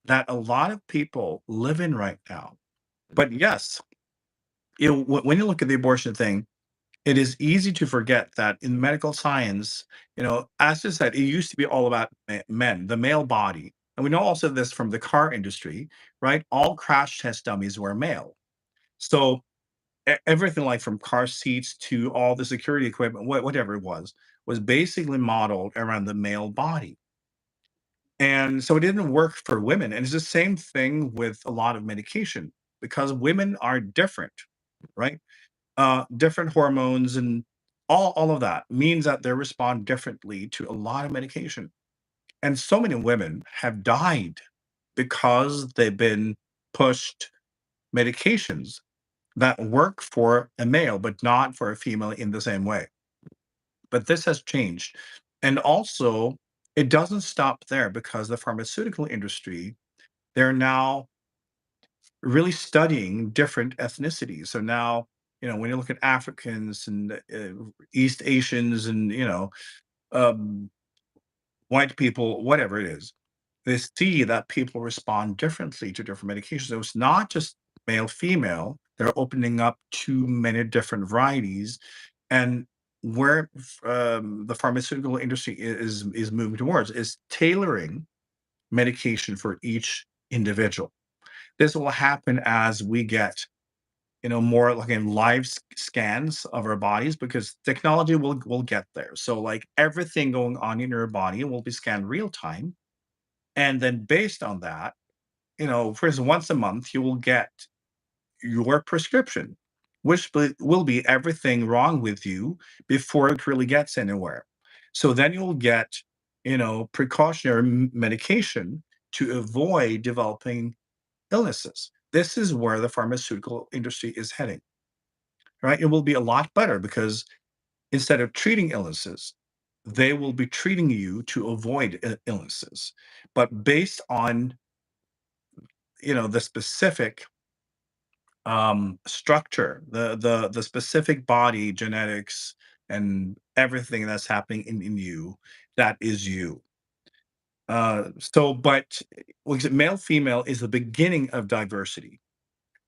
that a lot of people live in right now. But yes, when you look at the abortion thing, it is easy to forget that in medical science, as I said, it used to be all about men, the male body. And we know also this from the car industry, right? All crash test dummies were male. So everything like from car seats to all the security equipment, whatever it was basically modeled around the male body. And so it didn't work for women. And it's the same thing with a lot of medication because women are different, right? Different hormones and all of that means that they respond differently to a lot of medication. And so many women have died because they've been pushed medications that work for a male, but not for a female in the same way. But this has changed. And also, it doesn't stop there because the pharmaceutical industry, they're now really studying different ethnicities. So now, when you look at Africans and East Asians and, um, white people, whatever it is, they see that people respond differently to different medications. So it's not just male, female, they're opening up too many different varieties. And where the pharmaceutical industry is moving towards is tailoring medication for each individual. This will happen as we get, more like in live scans of our bodies because technology will get there. So like everything going on in your body will be scanned real time. And then based on that, for instance, once a month, you will get your prescription, which will be everything wrong with you before it really gets anywhere. So then you'll get, precautionary medication to avoid developing illnesses. This is where the pharmaceutical industry is heading, right? It will be a lot better because instead of treating illnesses, they will be treating you to avoid illnesses, but based on the specific structure, the specific body genetics and everything that's happening in you, that is you. But like I said, male female is the beginning of diversity,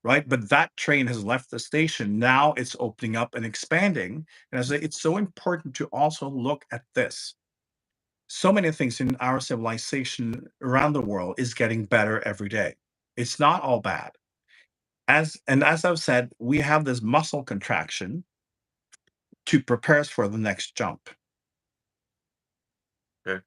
right? But that train has left the station. Now it's opening up and expanding. And I say it's so important to also look at this. So many things in our civilization around the world is getting better every day. It's not all bad. As I've said, we have this muscle contraction to prepare us for the next jump. Okay.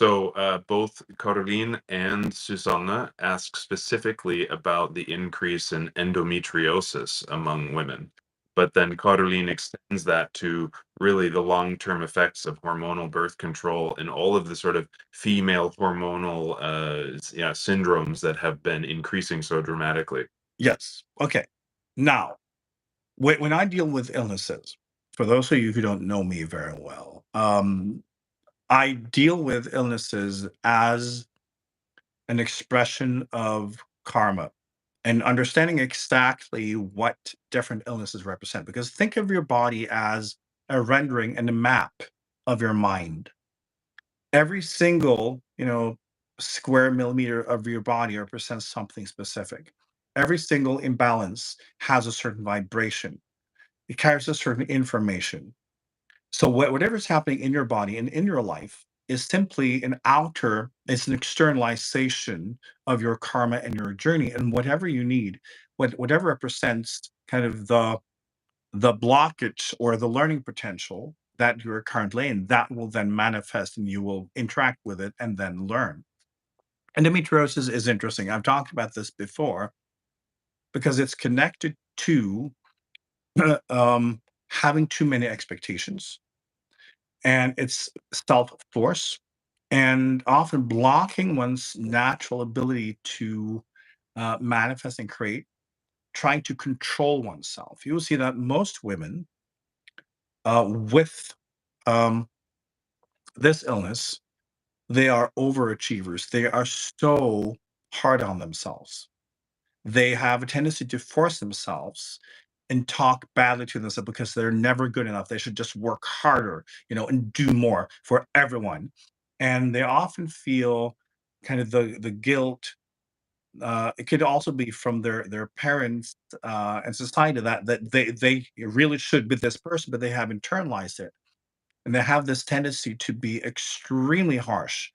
So both Caroline and Susanna ask specifically about the increase in endometriosis among women. But then Caroline extends that to really the long-term effects of hormonal birth control and all of the sort of female hormonal yeah, syndromes that have been increasing so dramatically. Yes. Okay. Now, when I deal with illnesses, for those of you who don't know me very well, I deal with illnesses as an expression of karma and understanding exactly what different illnesses represent. Because think of your body as a rendering and a map of your mind. Every single, square millimeter of your body represents something specific. Every single imbalance has a certain vibration. It carries a certain information. So whatever's happening in your body and in your life is simply it's an externalization of your karma and your journey. And whatever you need, whatever represents kind of the blockage or the learning potential that you're currently in, that will then manifest and you will interact with it and then learn. Endometriosis is interesting. I've talked about this before because it's connected to having too many expectations, and it's self-force and often blocking one's natural ability to manifest and create, trying to control oneself. You will see that most women with um, this illness, they are overachievers. They are so hard on themselves. They have a tendency to force themselves and talk badly to themselves because they're never good enough. They should just work harder, and do more for everyone. And they often feel kind of the guilt. It could also be from their parents and society that they really should be this person, but they have internalized it, and they have this tendency to be extremely harsh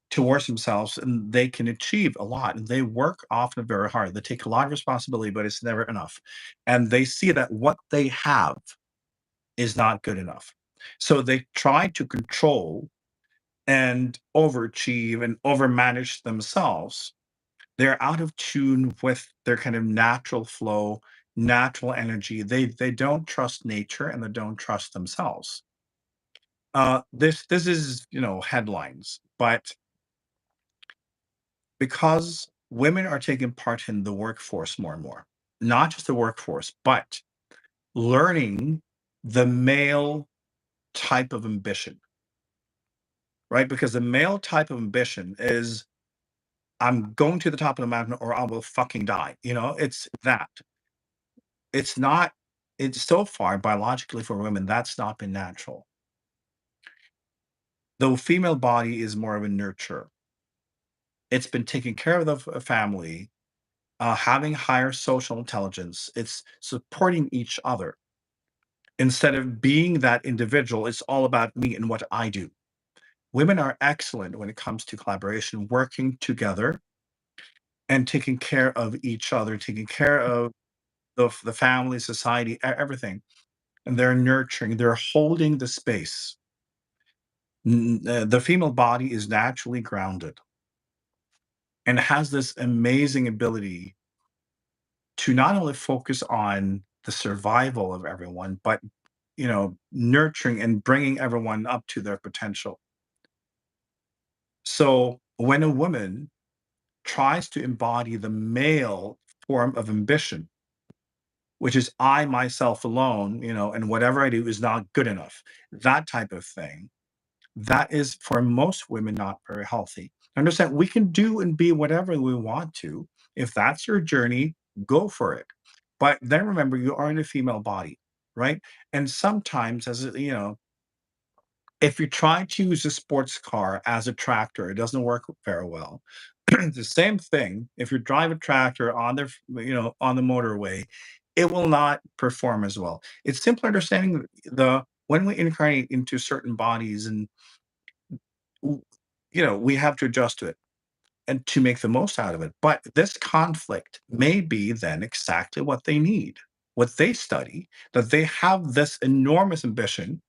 towards themselves, and they can achieve a lot, and they work often very hard. They take a lot of responsibility, but it's never enough. And they see that what they have is not good enough. So they try to control and overachieve and overmanage themselves. They're out of tune with their kind of natural flow, natural energy. They don't trust nature and they don't trust themselves. This is headlines, but because women are taking part in the workforce more and more, not just the workforce, but learning the male type of ambition, right? Because the male type of ambition is I'm going to the top of the mountain or I will fucking die. It's that. It's not, it's so far biologically for women, that's not been natural. The female body is more of a nurture. It's been taking care of the family, having higher social intelligence. It's supporting each other. Instead of being that individual, it's all about me and what I do. Women are excellent when it comes to collaboration, working together and taking care of each other, taking care of the family, society, everything. And they're nurturing, they're holding the space. The female body is naturally grounded and has this amazing ability to not only focus on the survival of everyone, but nurturing and bringing everyone up to their potential. So when a woman tries to embody the male form of ambition, which is I myself alone, and whatever I do is not good enough, that type of thing, that is for most women not very healthy. Understand, we can do and be whatever we want to. If that's your journey, go for it. But then remember, you are in a female body, right? And sometimes, if you try to use a sports car as a tractor, it doesn't work very well. The same thing, if you drive a tractor on the motorway, it will not perform as well. It's simply understanding the when we incarnate into certain bodies and we have to adjust to it and to make the most out of it. But this conflict may be then exactly what they need, what they study, that they have this enormous ambition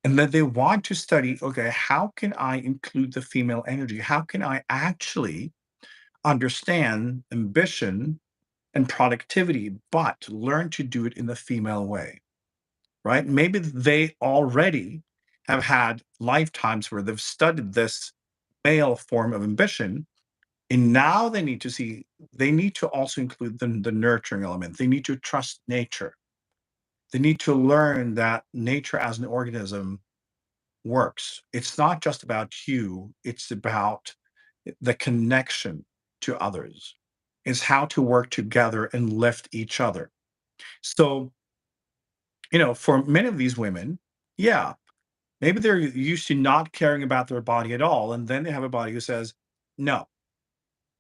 and that they want to study, okay, how can I include the female energy? How can I actually understand ambition and productivity, but learn to do it in the female way, right? Maybe they already have had lifetimes where they've studied this male form of ambition, And now they need to also include the nurturing element. They need to trust nature. They need to learn that nature as an organism works. It's not just about you, it's about the connection to others. It's how to work together and lift each other. So, for many of these women, yeah, maybe they're used to not caring about their body at all. And then they have a body who says, no,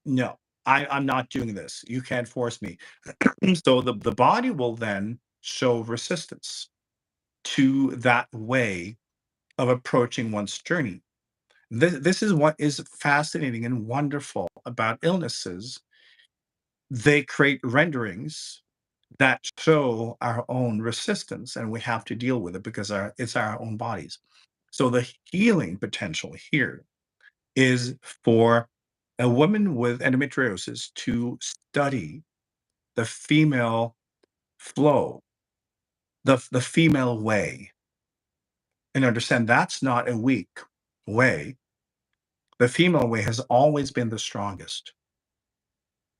no, I'm not doing this. You can't force me. So the body will then show resistance to that way of approaching one's journey. This is what is fascinating and wonderful about illnesses. They create renderings that show our own resistance, and we have to deal with it because it's our own bodies. So the healing potential here is for a woman with endometriosis to study the female flow, the female way, and understand that's not a weak way. The female way has always been the strongest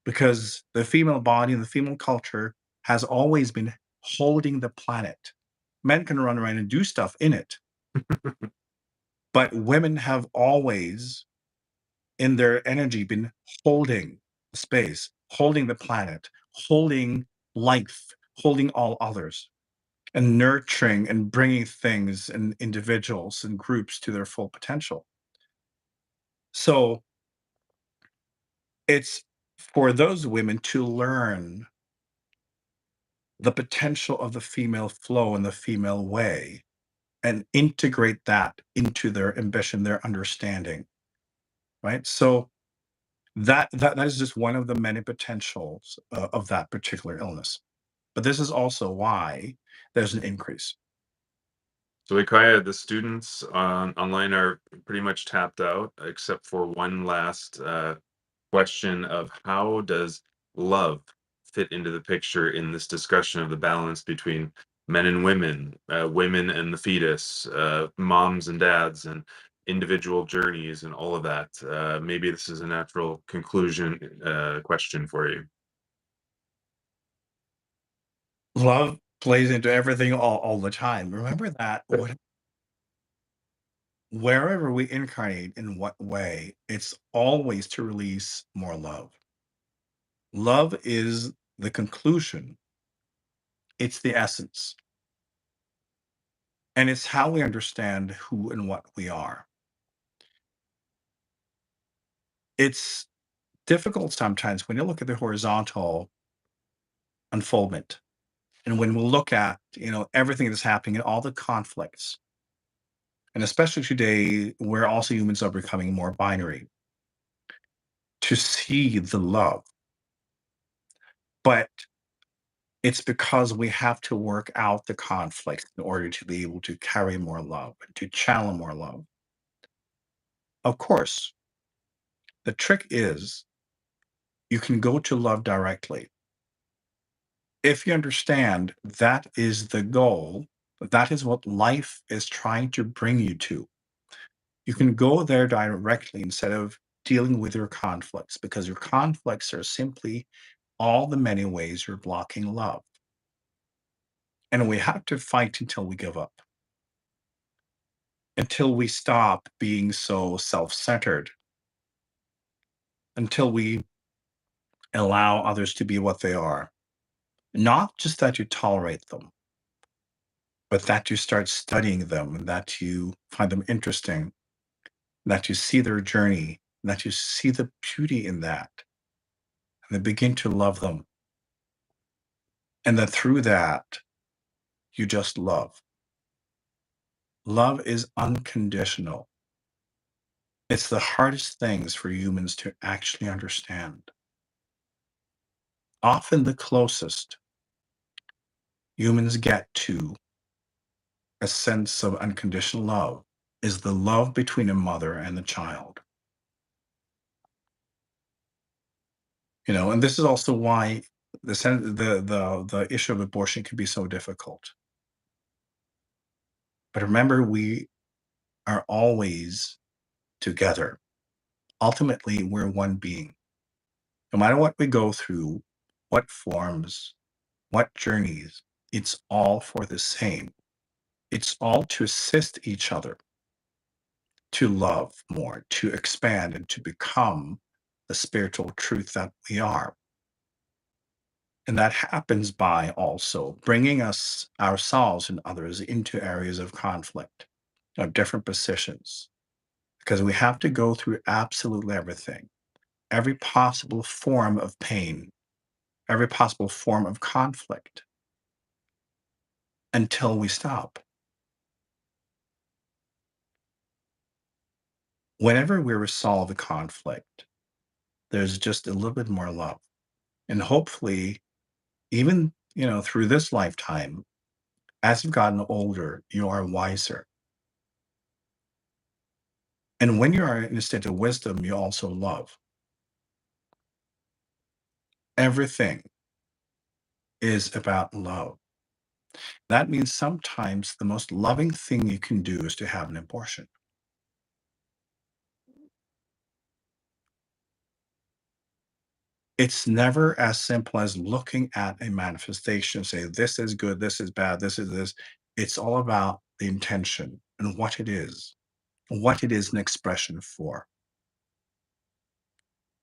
because the female body and the female culture has always been holding the planet. Men can run around and do stuff in it, but women have always, in their energy, been holding space, holding the planet, holding life, holding all others, and nurturing and bringing things and individuals and groups to their full potential. So it's for those women to learn the potential of the female flow and the female way and integrate that into their ambition, their understanding, right? So that is just one of the many potentials of that particular illness. But this is also why there's an increase. So, Ikaya, the students online are pretty much tapped out, except for one last question of how does love fit into the picture in this discussion of the balance between men and women, women and the fetus, moms and dads, and individual journeys, and all of that. Maybe this is a natural conclusion question for you. Love plays into everything all the time. Remember that wherever we incarnate, in what way, it's always to release more love. Love is the conclusion, it's the essence, and it's how we understand who and what we are. It's difficult sometimes when you look at the horizontal unfoldment and when we look at everything that's happening and all the conflicts, and especially today where also humans are becoming more binary, to see the love. But it's because we have to work out the conflict in order to be able to carry more love, to channel more love. Of course, the trick is you can go to love directly. If you understand that is the goal, that is what life is trying to bring you to, you can go there directly instead of dealing with your conflicts because your conflicts are simply all the many ways you're blocking love. And we have to fight until we give up, until we stop being so self centered, until we allow others to be what they are. Not just that you tolerate them, but that you start studying them and that you find them interesting, that you see their journey, that you see the beauty in that, and then begin to love them. And that through that, you just love. Love is unconditional. It's the hardest things for humans to actually understand. Often the closest humans get to a sense of unconditional love is the love between a mother and the child. And this is also why the issue of abortion can be so difficult. But remember, we are always together. Ultimately, we're one being. No matter what we go through, what forms, what journeys, it's all for the same. It's all to assist each other to love more, to expand, and to become the spiritual truth that we are. And that happens by also bringing us, ourselves, and others into areas of conflict, of different positions, because we have to go through absolutely everything, every possible form of pain, every possible form of conflict until we stop. Whenever we resolve a conflict, there's just a little bit more love. And hopefully, even through this lifetime, as you've gotten older, you are wiser. And when you are in a state of wisdom, you also love. Everything is about love. That means sometimes the most loving thing you can do is to have an abortion. It's never as simple as looking at a manifestation, say, this is good, this is bad, this is this. It's all about the intention and what it is an expression for.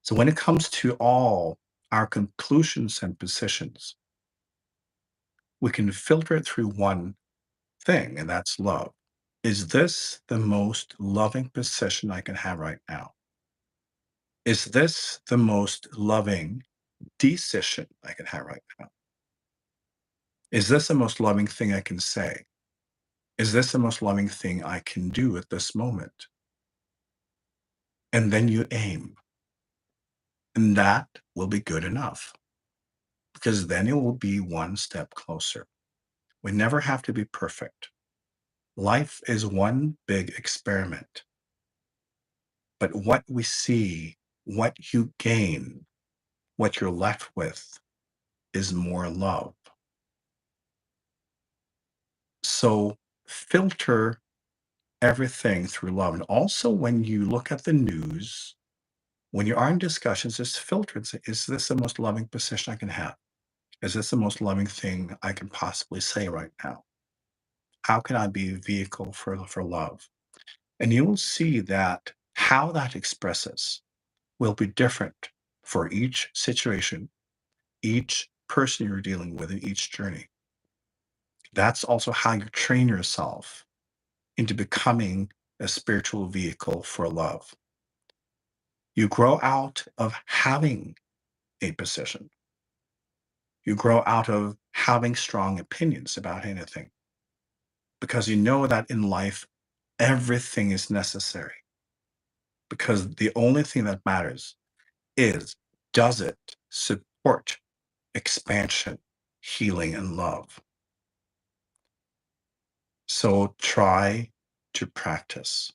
So when it comes to all our conclusions and positions, we can filter it through one thing, and that's love. Is this the most loving position I can have right now? Is this the most loving decision I can have right now? Is this the most loving thing I can say? Is this the most loving thing I can do at this moment? And then you aim, and that will be good enough because then it will be one step closer. We never have to be perfect. Life is one big experiment, but what we see, what you gain, what you're left with is more love. So filter everything through love. And also, when you look at the news, when you are in discussions, just filter and say, is this the most loving position I can have? Is this the most loving thing I can possibly say right now? How can I be a vehicle for love? And you will see that how that expresses will be different for each situation, each person you're dealing with in each journey. That's also how you train yourself into becoming a spiritual vehicle for love. You grow out of having a position. You grow out of having strong opinions about anything because you know that in life, everything is necessary. Because the only thing that matters is, does it support expansion, healing, and love? So try to practice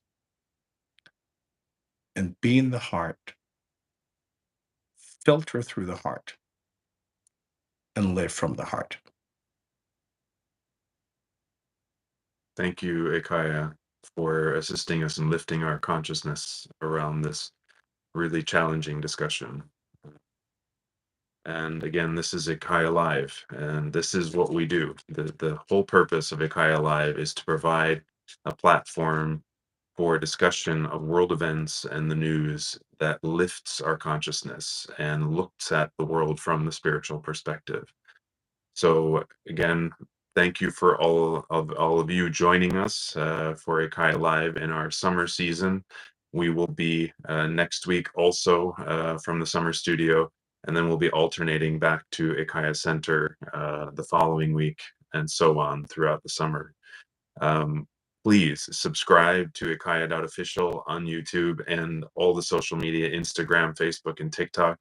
and be in the heart, filter through the heart, and live from the heart. Thank you, IKYA, for assisting us in lifting our consciousness around this really challenging discussion. And again, this is IKYA Live, and this is what we do. The whole purpose of IKYA Live is to provide a platform for discussion of world events and the news that lifts our consciousness and looks at the world from the spiritual perspective. So again, thank you for all of you joining us for IKYA Live in our summer season. We will be next week also from the summer studio, and then we'll be alternating back to IKYA Center the following week, and so on throughout the summer. Um, Please subscribe to IKYA.official on YouTube and all the social media, Instagram, Facebook, and TikTok.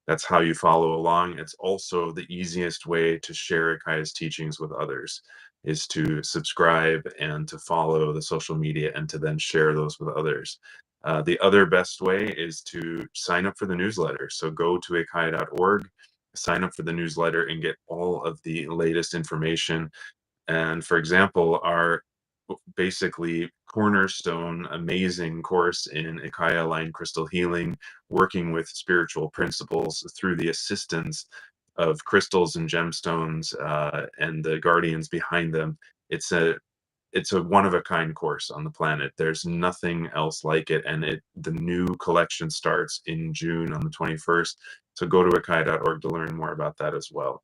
That's how you follow along. It's also the easiest way to share Ikai's teachings with others, is to subscribe and to follow the social media and to then share those with others. The other best way is to sign up for the newsletter. So go to ikaya.org, sign up for the newsletter, and get all of the latest information. And for example, our basically cornerstone, amazing course in IKYA line crystal healing, working with spiritual principles through the assistance of crystals and gemstones and the guardians behind them. It's a one of a kind course on the planet. There's nothing else like it, and the new collection starts in June on the 21st. So go to ikaya.org to learn more about that as well.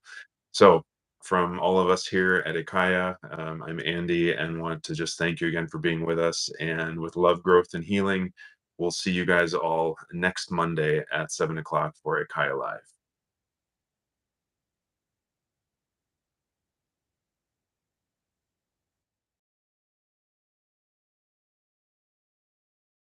So, from all of us here at IKYA, I'm Andy, and want to just thank you again for being with us. And with love, growth, and healing, we'll see you guys all next Monday at 7 o'clock for IKYA Live.